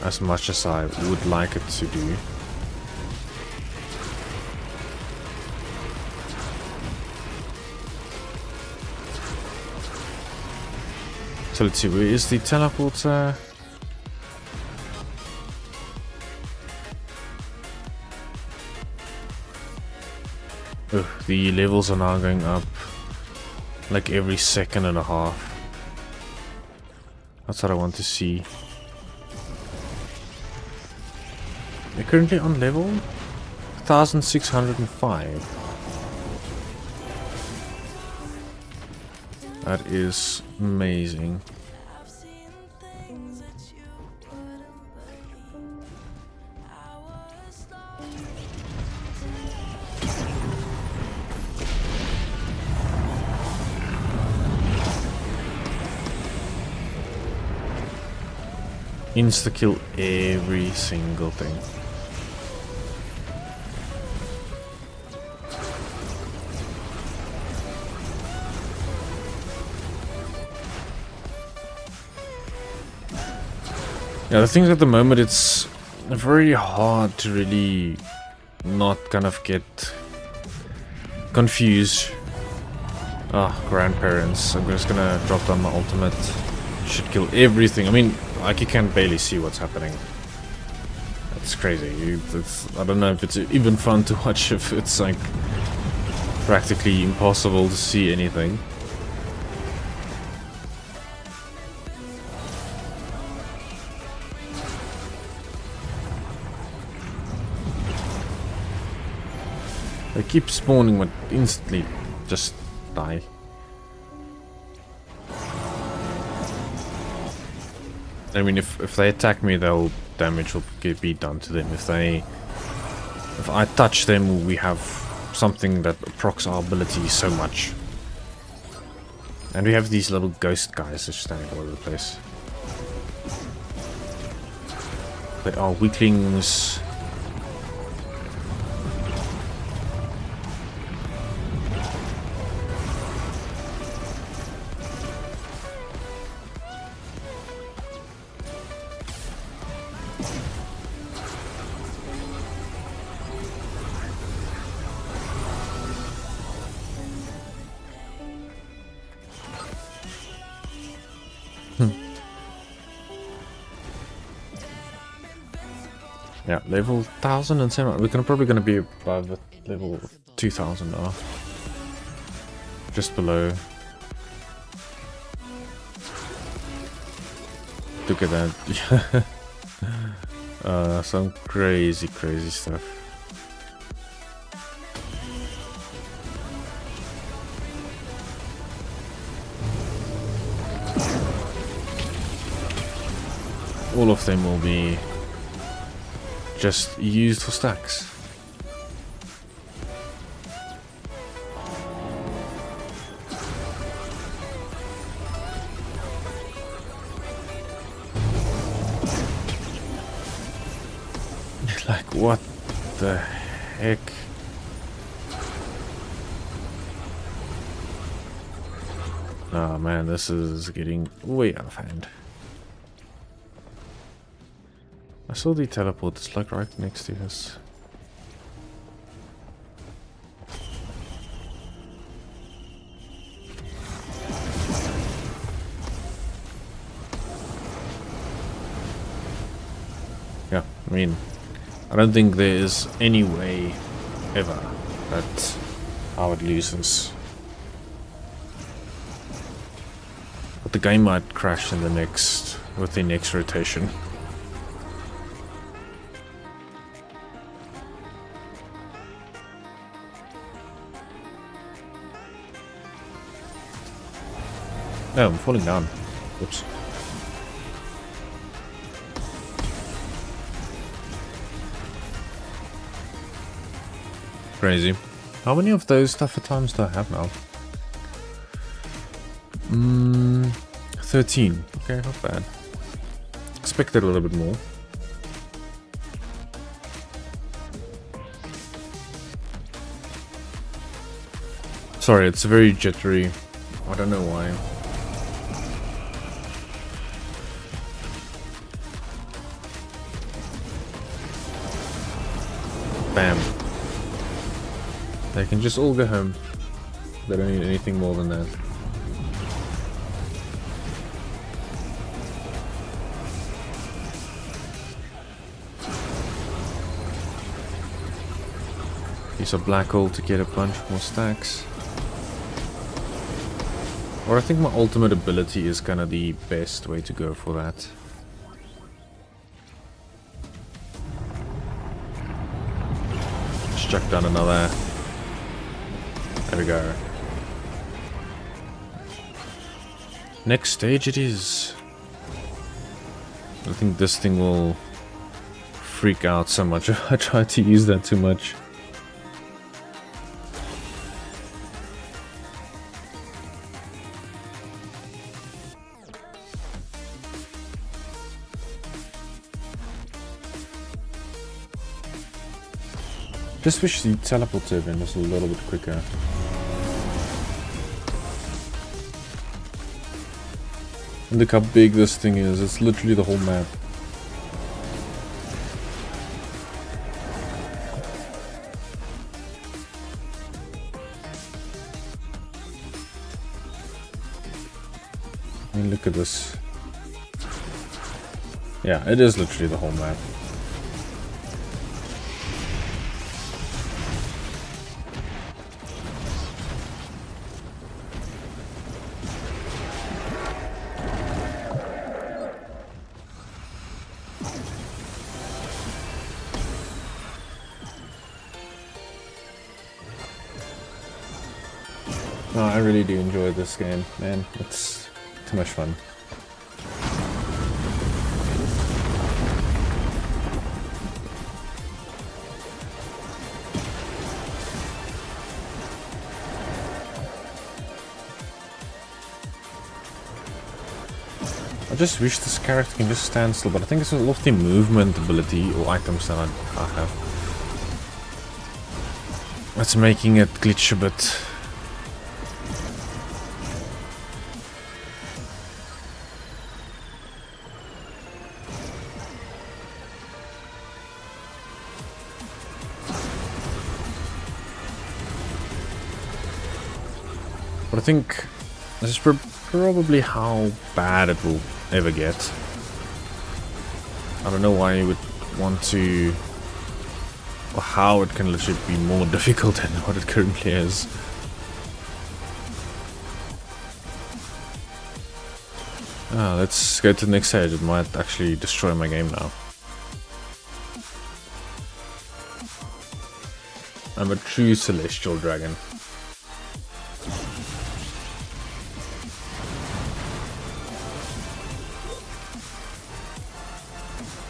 as much as I would like it to do. So let's see, where is the teleporter? Oh, the levels are now going up like every second and a half. That's what I want to see. We're currently on level 1605. That is amazing. Insta-kill every single thing. Yeah, the thing is at the moment it's very hard to really not kind of get confused. Ah, grandparents. I'm just gonna drop down my ultimate. Should kill everything. I mean, like you can barely see what's happening. It's crazy. I don't know if it's even fun to watch if it's like practically impossible to see anything. They keep spawning but instantly just die. I mean, if they attack me, damage will be done to them. If they If I touch them, we have something that procs our ability so much. And we have these little ghost guys just standing all over the place. They are weaklings. Yeah, level 1007. We're probably gonna be above level 2000 now. Just below. Look at that. Some crazy stuff. All of them will be just used for stacks. Like, what the heck? Oh man, this is getting way out of hand. I saw the teleport, it's like right next to us. Yeah, I mean, I don't think there is any way ever that I would lose this. But the game might crash in the next, with the next rotation. Oh, I'm falling down. Oops. Crazy. How many of those tougher times do I have now? 13. Okay, not bad. Expected a little bit more. Sorry, it's very jittery. I don't know why. Bam. They can just all go home. They don't need anything more than that. Use a black hole to get a bunch more stacks. Or I think my ultimate ability is kind of the best way to go for that. Chuck down another. There we go. Next stage it is. I think this thing will freak out so much if I try to use that too much. Just wish the teleport turn was a little bit quicker. And look how big this thing is, it's literally the whole map. I mean, look at this. Yeah, it is literally the whole map. No, I really do enjoy this game, man. It's too much fun. just wish this character can just stand still, but I think it's a lot of the movement ability or items that I have that's making it glitch a bit. But I think this is probably how bad it will ever get. I don't know why you would want to, or how it can literally be more difficult than what it currently is. Let's go to the next stage. It might actually destroy my game now. I'm a true celestial dragon.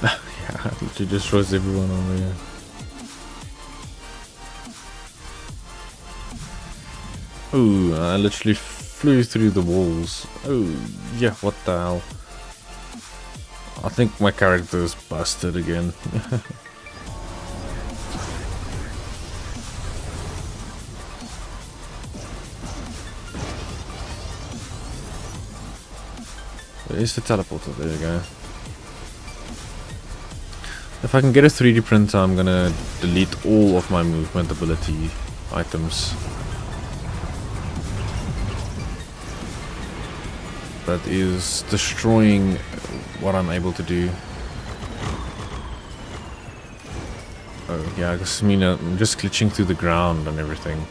Yeah, it literally destroys everyone over here. Ooh, I literally flew through the walls. Oh, yeah, what the hell? I think my character is busted again. Where's the teleporter? There we go. If I can get a 3D printer, I'm gonna delete all of my movement ability items. That is destroying what I'm able to do. Oh yeah, I guess I'm just glitching through the ground and everything.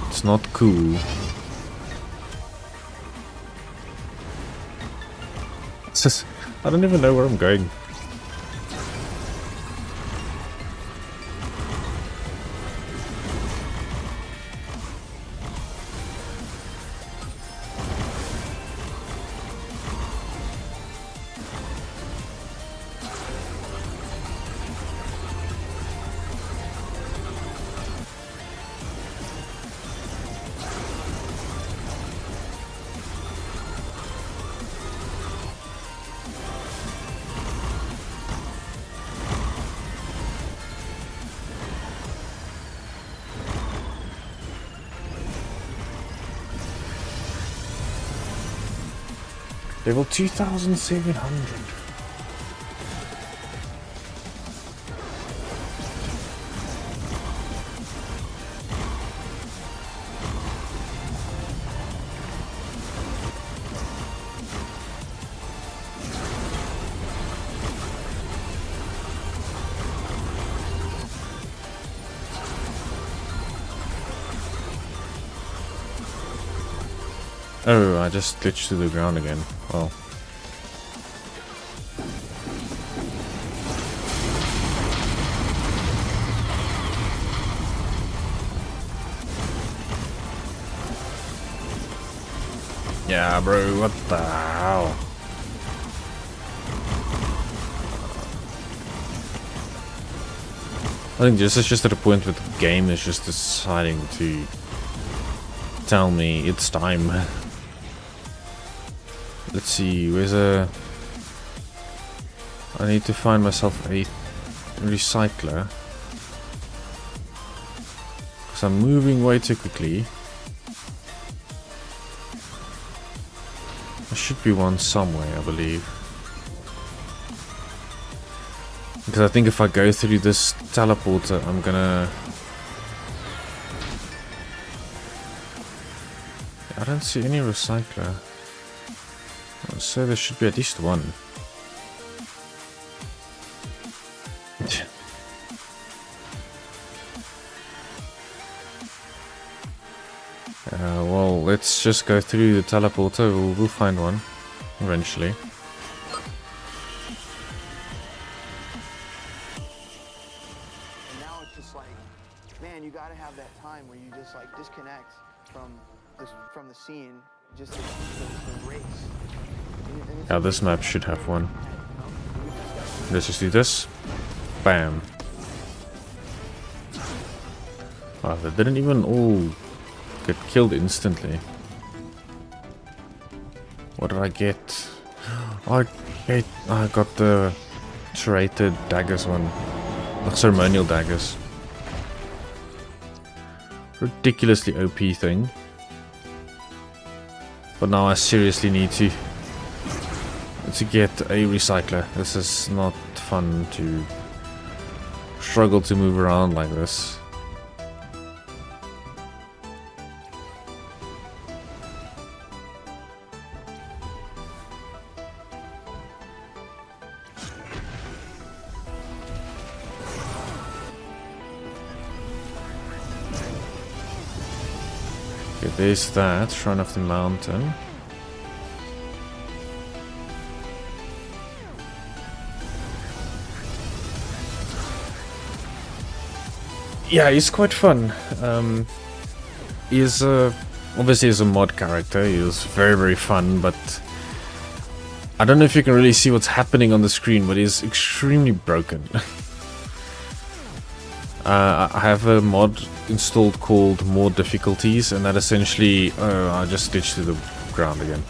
It's not cool. It's just, I don't even know where I'm going. Level 2700. Oh, I just glitched to the ground again. Well. Yeah, bro, what the hell? I think this is just at a point where the game is just deciding to tell me it's time. Let's see, where's a... I need to find myself a recycler. Because I'm moving way too quickly. There should be one somewhere, I believe. Because I think if I go through this teleporter, I'm gonna... I don't see any recycler. So there should be at least one. Well, let's just go through the teleporter. We'll find one eventually. And now it's just like, man, you gotta have that time where you just like disconnect from the scene, just the race. Yeah, this map should have one. Let's just do this. Bam. Wow, they didn't even all get killed instantly. What did I get? I got the serrated daggers one. The ceremonial daggers. Ridiculously OP thing. But now I seriously need to get a recycler. This is not fun to struggle to move around like this. Okay, there's that, Shrine of the Mountain. Yeah, he's quite fun. He's obviously he's a mod character. He is very, very fun, but I don't know if you can really see what's happening on the screen, but he's extremely broken. I have a mod installed called More Difficulties, and that essentially I just ditched to the ground again,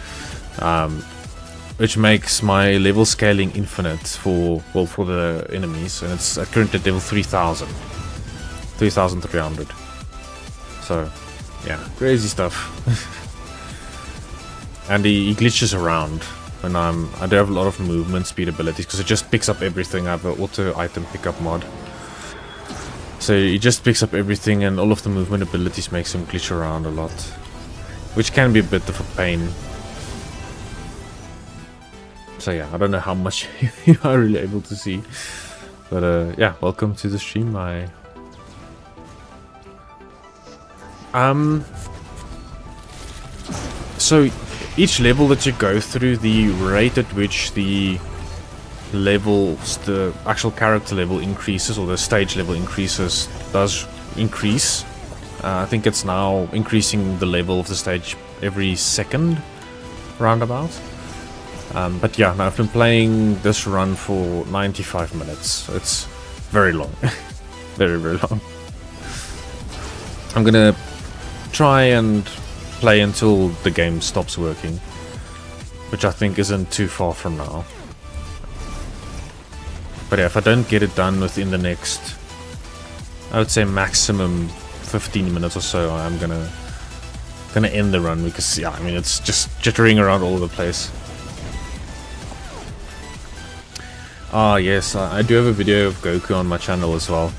which makes my level scaling infinite for the enemies, and it's currently at level 3000. 3,300. So, yeah, crazy stuff. And he glitches around when I do have a lot of movement speed abilities because it just picks up everything. I have an auto item pickup mod. So he just picks up everything, and all of the movement abilities makes him glitch around a lot, which can be a bit of a pain. So yeah, I don't know how much you are really able to see. But yeah, welcome to the stream. So each level that you go through, the rate at which the actual character level increases, or the stage level increases, does increase. I think it's now increasing the level of the stage every second, roundabout. But yeah, now I've been playing this run for 95 minutes. It's very long. Very, very long. I'm gonna try and play until the game stops working, which I think isn't too far from now. But yeah, if I don't get it done within the next, I would say maximum 15 minutes or so, I'm gonna end the run, because yeah, I mean, it's just jittering around all over the place. Ah yes, I do have a video of Goku on my channel as well.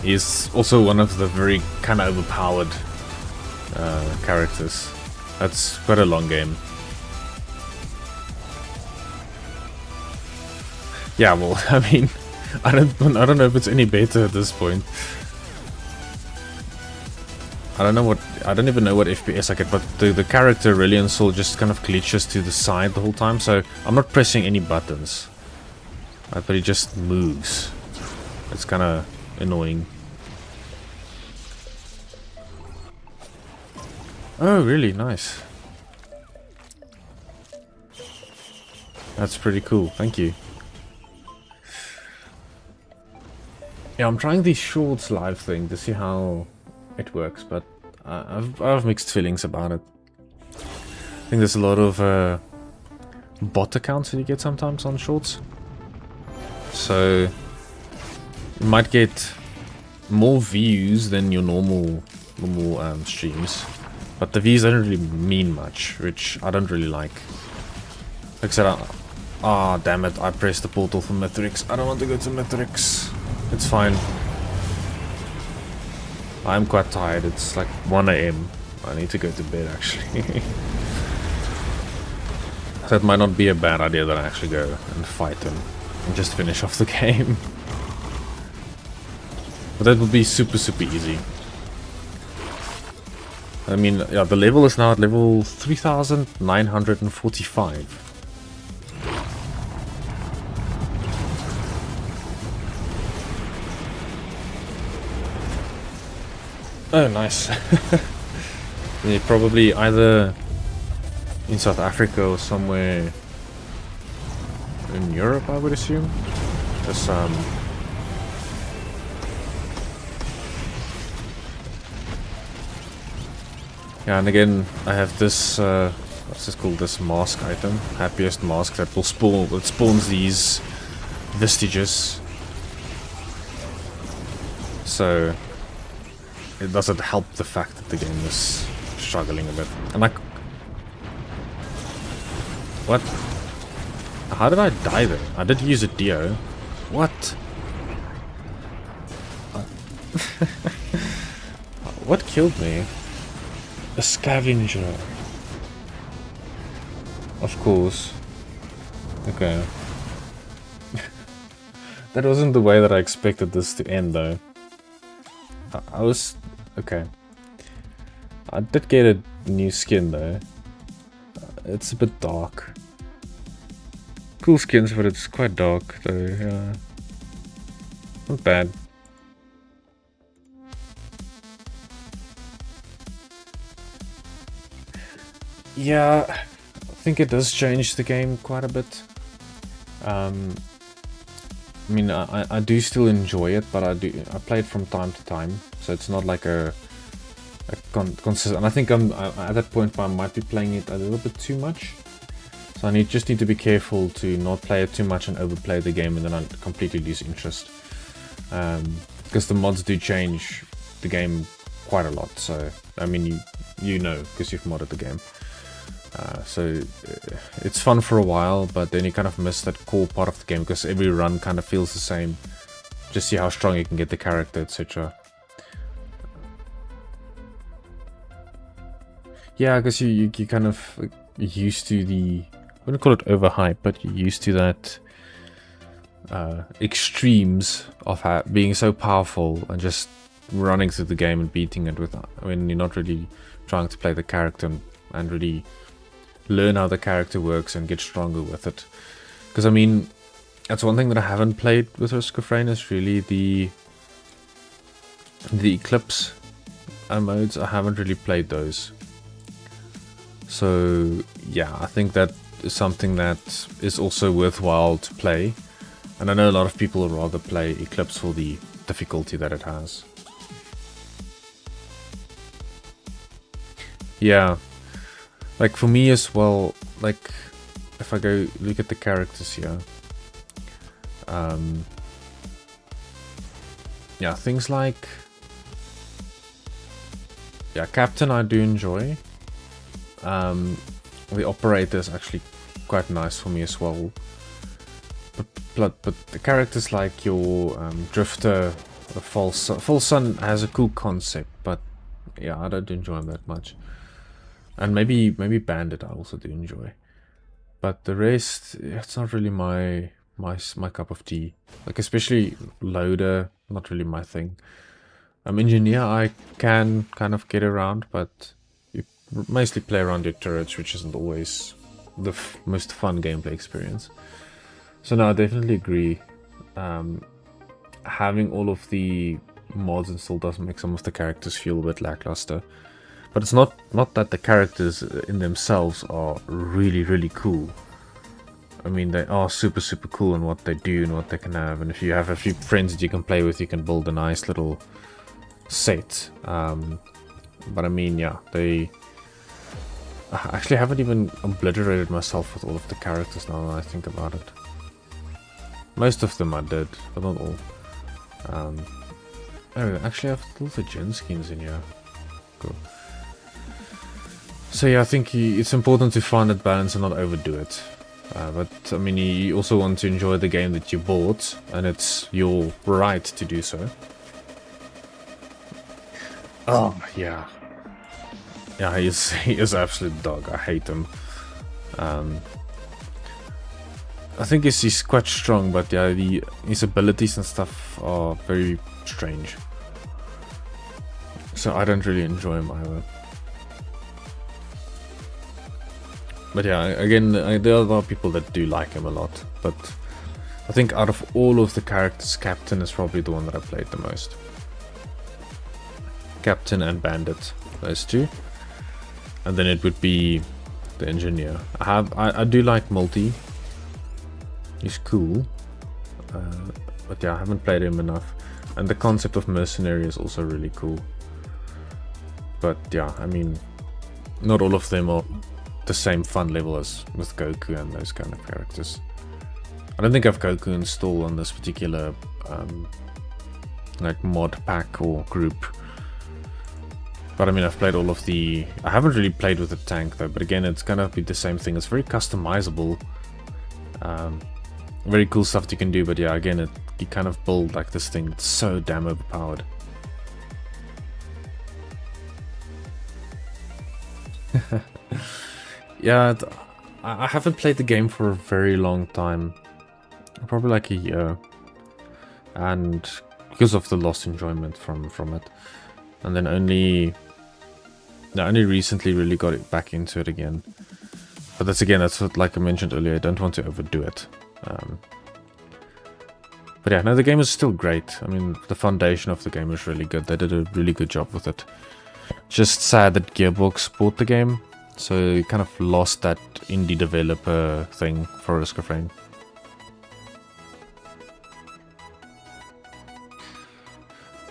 He's also one of the very kind of overpowered characters. That's quite a long game. Yeah, well, I mean, I don't know if it's any better at this point. I don't even know what FPS I get, but the character Aurelion Sol just kind of glitches to the side the whole time, so I'm not pressing any buttons. But he just moves. It's kind of annoying. Oh, really? Nice. That's pretty cool. Thank you. Yeah, I'm trying the shorts live thing to see how it works, but I have mixed feelings about it. I think there's a lot of bot accounts that you get sometimes on shorts. So you might get more views than your normal streams, but the views don't really mean much, which I don't really like. Like I said, ah, damn it, I pressed the portal for Mithrix. I don't want to go to Mithrix. It's fine. I'm quite tired. It's like 1 AM. I need to go to bed, actually. So it might not be a bad idea that I actually go and fight him and just finish off the game. But that would be super, super easy. I mean, yeah, the level is now at level 3,945. Oh, nice. You're probably either in South Africa or somewhere in Europe, I would assume. There's yeah, and again, I have this what's this called? This mask item, happiest mask that will spawn. It spawns these vestiges. So it doesn't help the fact that the game is struggling a bit. And like, what? How did I die there? I did use a Dio. What? What killed me? A scavenger. Of course. Okay. That wasn't the way that I expected this to end though. I was... okay. I did get a new skin though. It's a bit dark. Cool skins, but it's quite dark though, yeah. Not bad. Yeah, I think it does change the game quite a bit. I mean, I do still enjoy it, but I play it from time to time, so it's not like a consistent. And I think I'm at that point where I might be playing it a little bit too much. So I just need to be careful to not play it too much and overplay the game, and then I completely lose interest. Because the mods do change the game quite a lot. So I mean, you know, because you've modded the game. So it's fun for a while, but then you kind of miss that core part of the game because every run kind of feels the same. Just see how strong you can get the character, etc. Yeah, because you kind of used to the, I wouldn't call it overhype, but you're used to that extremes of being so powerful and just running through the game and beating it with, I mean, you're not really trying to play the character and really learn how the character works and get stronger with it. Because I mean, that's one thing that I haven't played with Risk of Rain is really the Eclipse modes. I haven't really played those. So yeah, I think that is something that is also worthwhile to play. And I know a lot of people would rather play Eclipse for the difficulty that it has. Yeah. Like for me as well, like if I go look at the characters here, yeah, things like, yeah, Captain I do enjoy. The operator is actually quite nice for me as well. But the characters like your Drifter, the False Sun has a cool concept, but yeah, I don't enjoy him that much. And maybe Bandit I also do enjoy, but the rest, it's not really my cup of tea. Like especially Loader, not really my thing. Engineer I can kind of get around, but you mostly play around your turrets, which isn't always the most fun gameplay experience. So no, I definitely agree. Having all of the mods installed does make some of the characters feel a bit lackluster. But it's not that the characters in themselves are really cool. I mean, they are super cool in what they do and what they can have. And if you have a few friends that you can play with, you can build a nice little set. But I mean, yeah, I actually haven't even obliterated myself with all of the characters now that I think about it. Most of them I did, but not all. Oh, actually I have all the gen skins in here. Cool. So yeah, I think it's important to find that balance and not overdo it. But I mean, you also want to enjoy the game that you bought, and it's your right to do so. Oh yeah, yeah, he is absolute dog. I hate him. I think he's quite strong, but yeah, his abilities and stuff are very strange. So I don't really enjoy him either. But yeah, again, there are a lot of people that do like him a lot, but I think out of all of the characters, Captain is probably the one that I played the most. Captain and Bandit, those two. And then it would be the Engineer. I do like Multi. He's cool. But yeah, I haven't played him enough. And the concept of Mercenary is also really cool. But yeah, I mean, not all of them are the same fun level as with Goku and those kind of characters. I don't think I have Goku installed on this particular like mod pack or group. But I mean, I've played all of the... I haven't really played with the tank though, but again, it's gonna be the same thing. It's very customizable. Very cool stuff that you can do, but yeah, again, you kind of build like this thing that's so damn overpowered. Yeah, I haven't played the game for a very long time. Probably like a year. And because of the lost enjoyment from it. And then only recently really got it back into it again. But that's what, like I mentioned earlier, I don't want to overdo it. But yeah, no, the game is still great. I mean, the foundation of the game is really good. They did a really good job with it. Just sad that Gearbox bought the game, so you kind of lost that indie developer thing for Risk of Rain.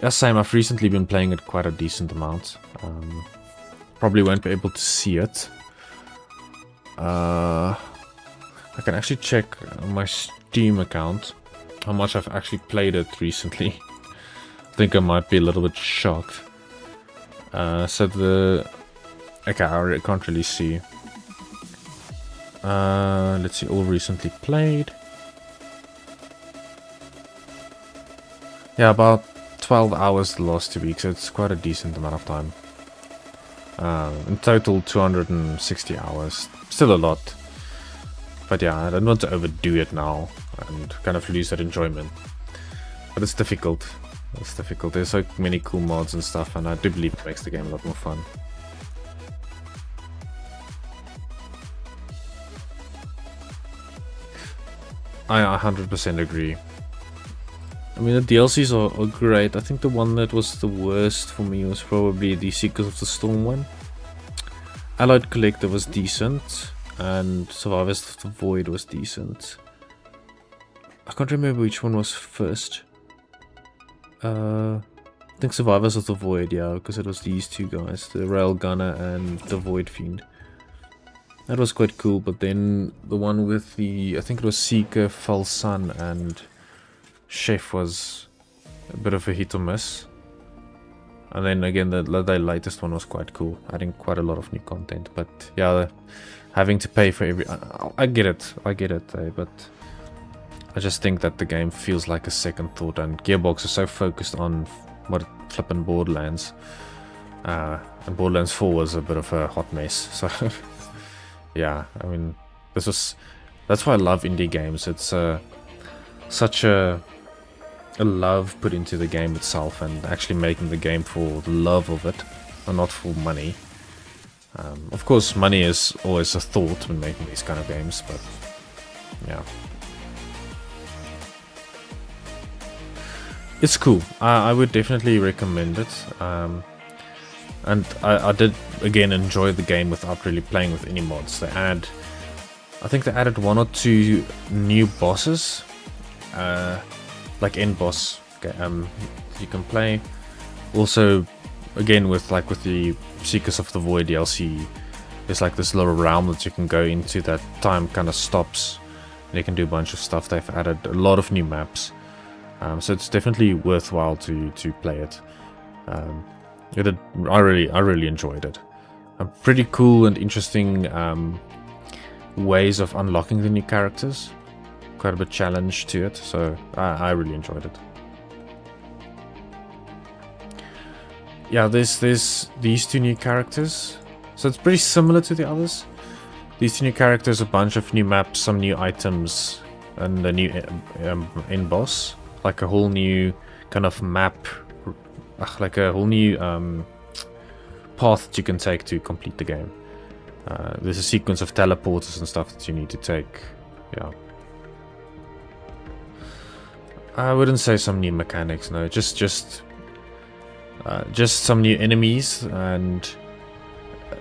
Yeah, same. I've recently been playing it quite a decent amount. Probably won't be able to see it. I can actually check on my Steam account how much I've actually played it recently. I think I might be a little bit shocked. Okay, I can't really see. Let's see, all recently played. Yeah, about 12 hours the last 2 weeks, so it's quite a decent amount of time. In total, 260 hours. Still a lot. But yeah, I don't want to overdo it now and kind of lose that enjoyment. But it's difficult. It's difficult. There's so many cool mods and stuff, and I do believe it makes the game a lot more fun. I 100% agree. I mean, the DLCs are great. I think the one that was the worst for me was probably the Seekers of the Storm one. Allied Collector was decent, and Survivors of the Void was decent. I can't remember which one was first. I think Survivors of the Void, yeah, because it was these two guys, the Railgunner and the Void Fiend. That was quite cool, but then the one with the, I think it was Seeker, False Sun, and Chef was a bit of a hit or miss. And then again, the latest one was quite cool, adding quite a lot of new content. But yeah, having to pay for every... I get it, but I just think that the game feels like a second thought, and Gearbox is so focused on what flippin' Borderlands. And Borderlands 4 was a bit of a hot mess, so... yeah, I mean, that's why I love indie games. It's such a love put into the game itself, and actually making the game for the love of it, and not for money. Of course, money is always a thought when making these kind of games, but yeah. It's cool. I would definitely recommend it. And I did, again, enjoy the game without really playing with any mods. I think they added 1 or 2 new bosses. Like end boss you can play. Also, again, with the Seekers of the Void DLC, there's like this little realm that you can go into that time kind of stops. And you can do a bunch of stuff. They've added a lot of new maps. So it's definitely worthwhile to play it. I really enjoyed it. Pretty cool and interesting ways of unlocking the new characters. Quite a bit challenge to it, so I really enjoyed it. Yeah, there's these 2 new characters, so it's pretty similar to the others. These 2 new characters, a bunch of new maps, some new items, and a new end boss. Like a whole new kind of map, like a whole new path that you can take to complete the game. There's a sequence of teleporters and stuff that you need to take. Yeah. I wouldn't say some new mechanics, no. Just some new enemies, and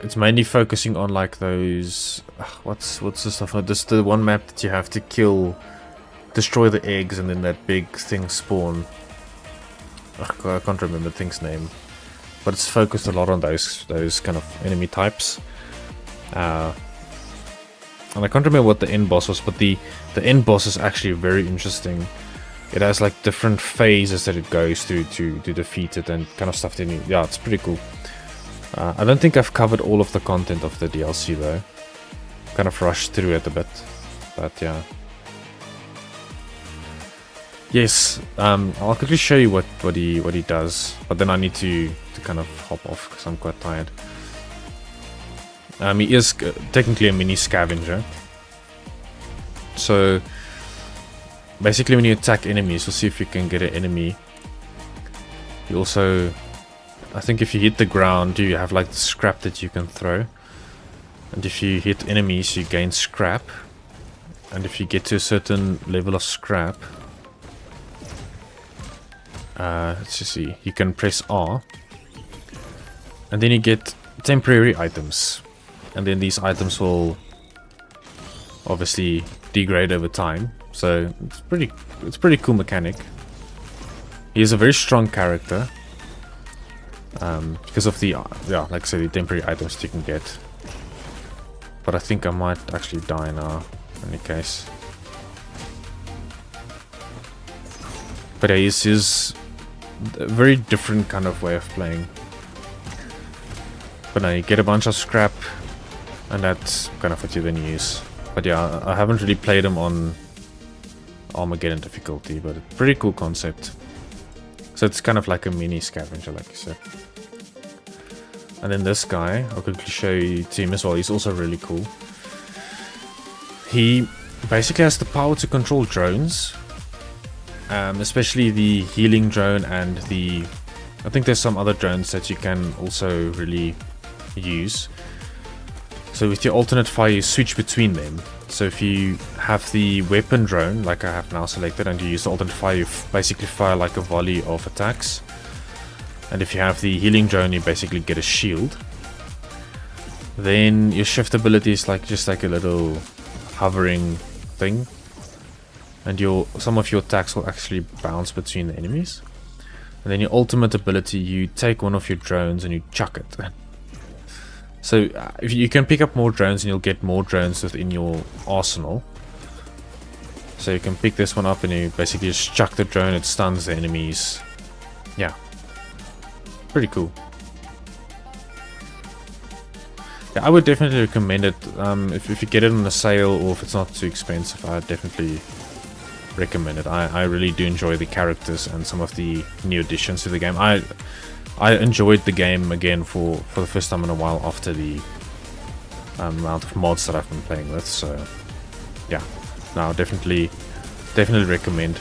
it's mainly focusing on like those. What's the stuff? Just the one map that you have to destroy the eggs, and then that big thing spawn. I can't remember the thing's name, but it's focused a lot on those kind of enemy types. and I can't remember what the end boss was, but the end boss is actually very interesting. It has like different phases that it goes through to defeat it and kind of stuff. Yeah, it's pretty cool. I don't think I've covered all of the content of the DLC though. Kind of rushed through it a bit, but yeah. Yes, I'll quickly show you what he does, but then I need to kind of hop off because I'm quite tired. He is technically a mini scavenger. So basically when you attack enemies, we'll see if you can get an enemy. You also, I think if you hit the ground, you have like the scrap that you can throw. And if you hit enemies, you gain scrap. And if you get to a certain level of scrap, let's just see, you can press R. And then you get temporary items. And then these items will obviously degrade over time. So it's pretty cool mechanic. He is a very strong character. Because of the yeah, like I said, the temporary items you can get. But I think I might actually die now in any case. But yeah, he's a very different kind of way of playing. But now you get a bunch of scrap, and that's kind of what you then use. But yeah, I haven't really played him on Armageddon difficulty, but it's a pretty cool concept. So it's kind of like a mini scavenger, like you said. And then this guy, I'll quickly show you to him as well. He's also really cool. He basically has the power to control drones, especially the healing drone and I think there's some other drones that you can also really use. So with your alternate fire, you switch between them. So if you have the weapon drone, like I have now selected, and you use the alternate fire, you basically fire like a volley of attacks. And if you have the healing drone, you basically get a shield. Then your shift ability is like just like a little hovering thing. And some of your attacks will actually bounce between the enemies. And then your ultimate ability, you take one of your drones and you chuck it. So if you can pick up more drones and you'll get more drones within your arsenal. So you can pick this one up and you basically just chuck the drone, it stuns the enemies. Yeah. Pretty cool. Yeah, I would definitely recommend it. If you get it on a sale or if it's not too expensive, I definitely recommend it. I really do enjoy the characters and some of the new additions to the game. I enjoyed the game again for the first time in a while after the amount of mods that I've been playing with. So yeah, no, definitely recommend.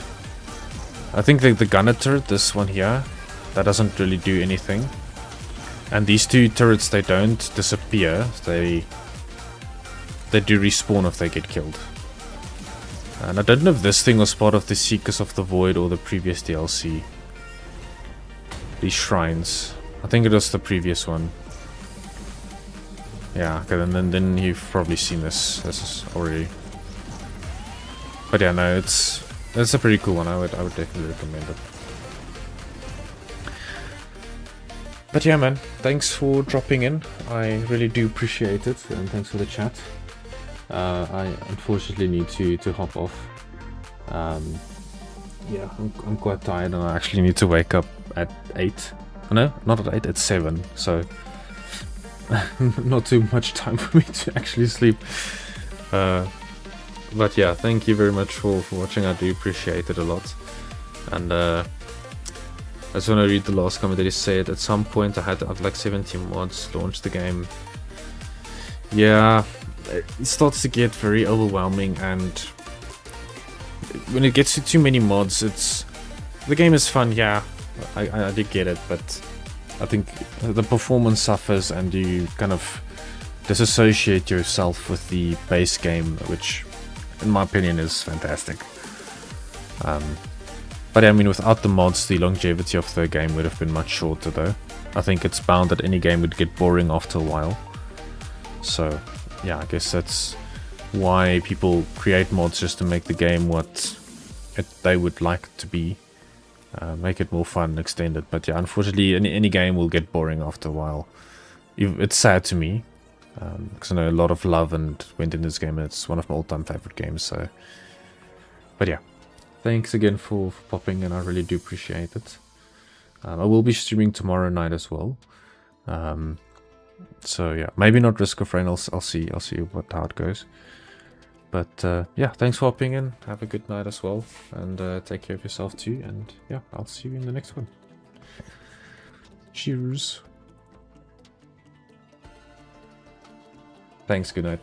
I think the gunner turret, this one here, that doesn't really do anything. And these two turrets, they don't disappear. They do respawn if they get killed. And I don't know if this thing was part of the Seekers of the Void or the previous DLC. These shrines. I think it was the previous one. Yeah, okay, then you've probably seen this already. But yeah, no, it's a pretty cool one. I would definitely recommend it. But yeah, man, thanks for dropping in. I really do appreciate it, and thanks for the chat. I unfortunately need to hop off. Yeah, I'm quite tired, and I actually need to wake up at 8. No, not at 8, at 7. So not too much time for me to actually sleep. But yeah, thank you very much for watching. I do appreciate it a lot. And I just want to read the last comment that he said. At some point I had like 70 mods launch the game. Yeah, it starts to get very overwhelming, and when it gets to too many mods, the game is fun, yeah, I did get it, but I think the performance suffers and you kind of disassociate yourself with the base game, which in my opinion is fantastic. But I mean, without the mods, the longevity of the game would have been much shorter though. I think it's bound that any game would get boring after a while. So yeah, I guess that's why people create mods, just to make the game what they would like it to be. Make it more fun and extend it. But yeah, unfortunately any game will get boring after a while. It's sad to me. because I know a lot of love and went in this game, and it's one of my all-time favorite games. So, but yeah, thanks again for popping, and I really do appreciate it. I will be streaming tomorrow night as well. So yeah, maybe not Risk of Rain. I'll see how it goes. But yeah, thanks for hopping in. Have a good night as well, and take care of yourself too. And yeah, I'll see you in the next one. Cheers. Thanks. Good night.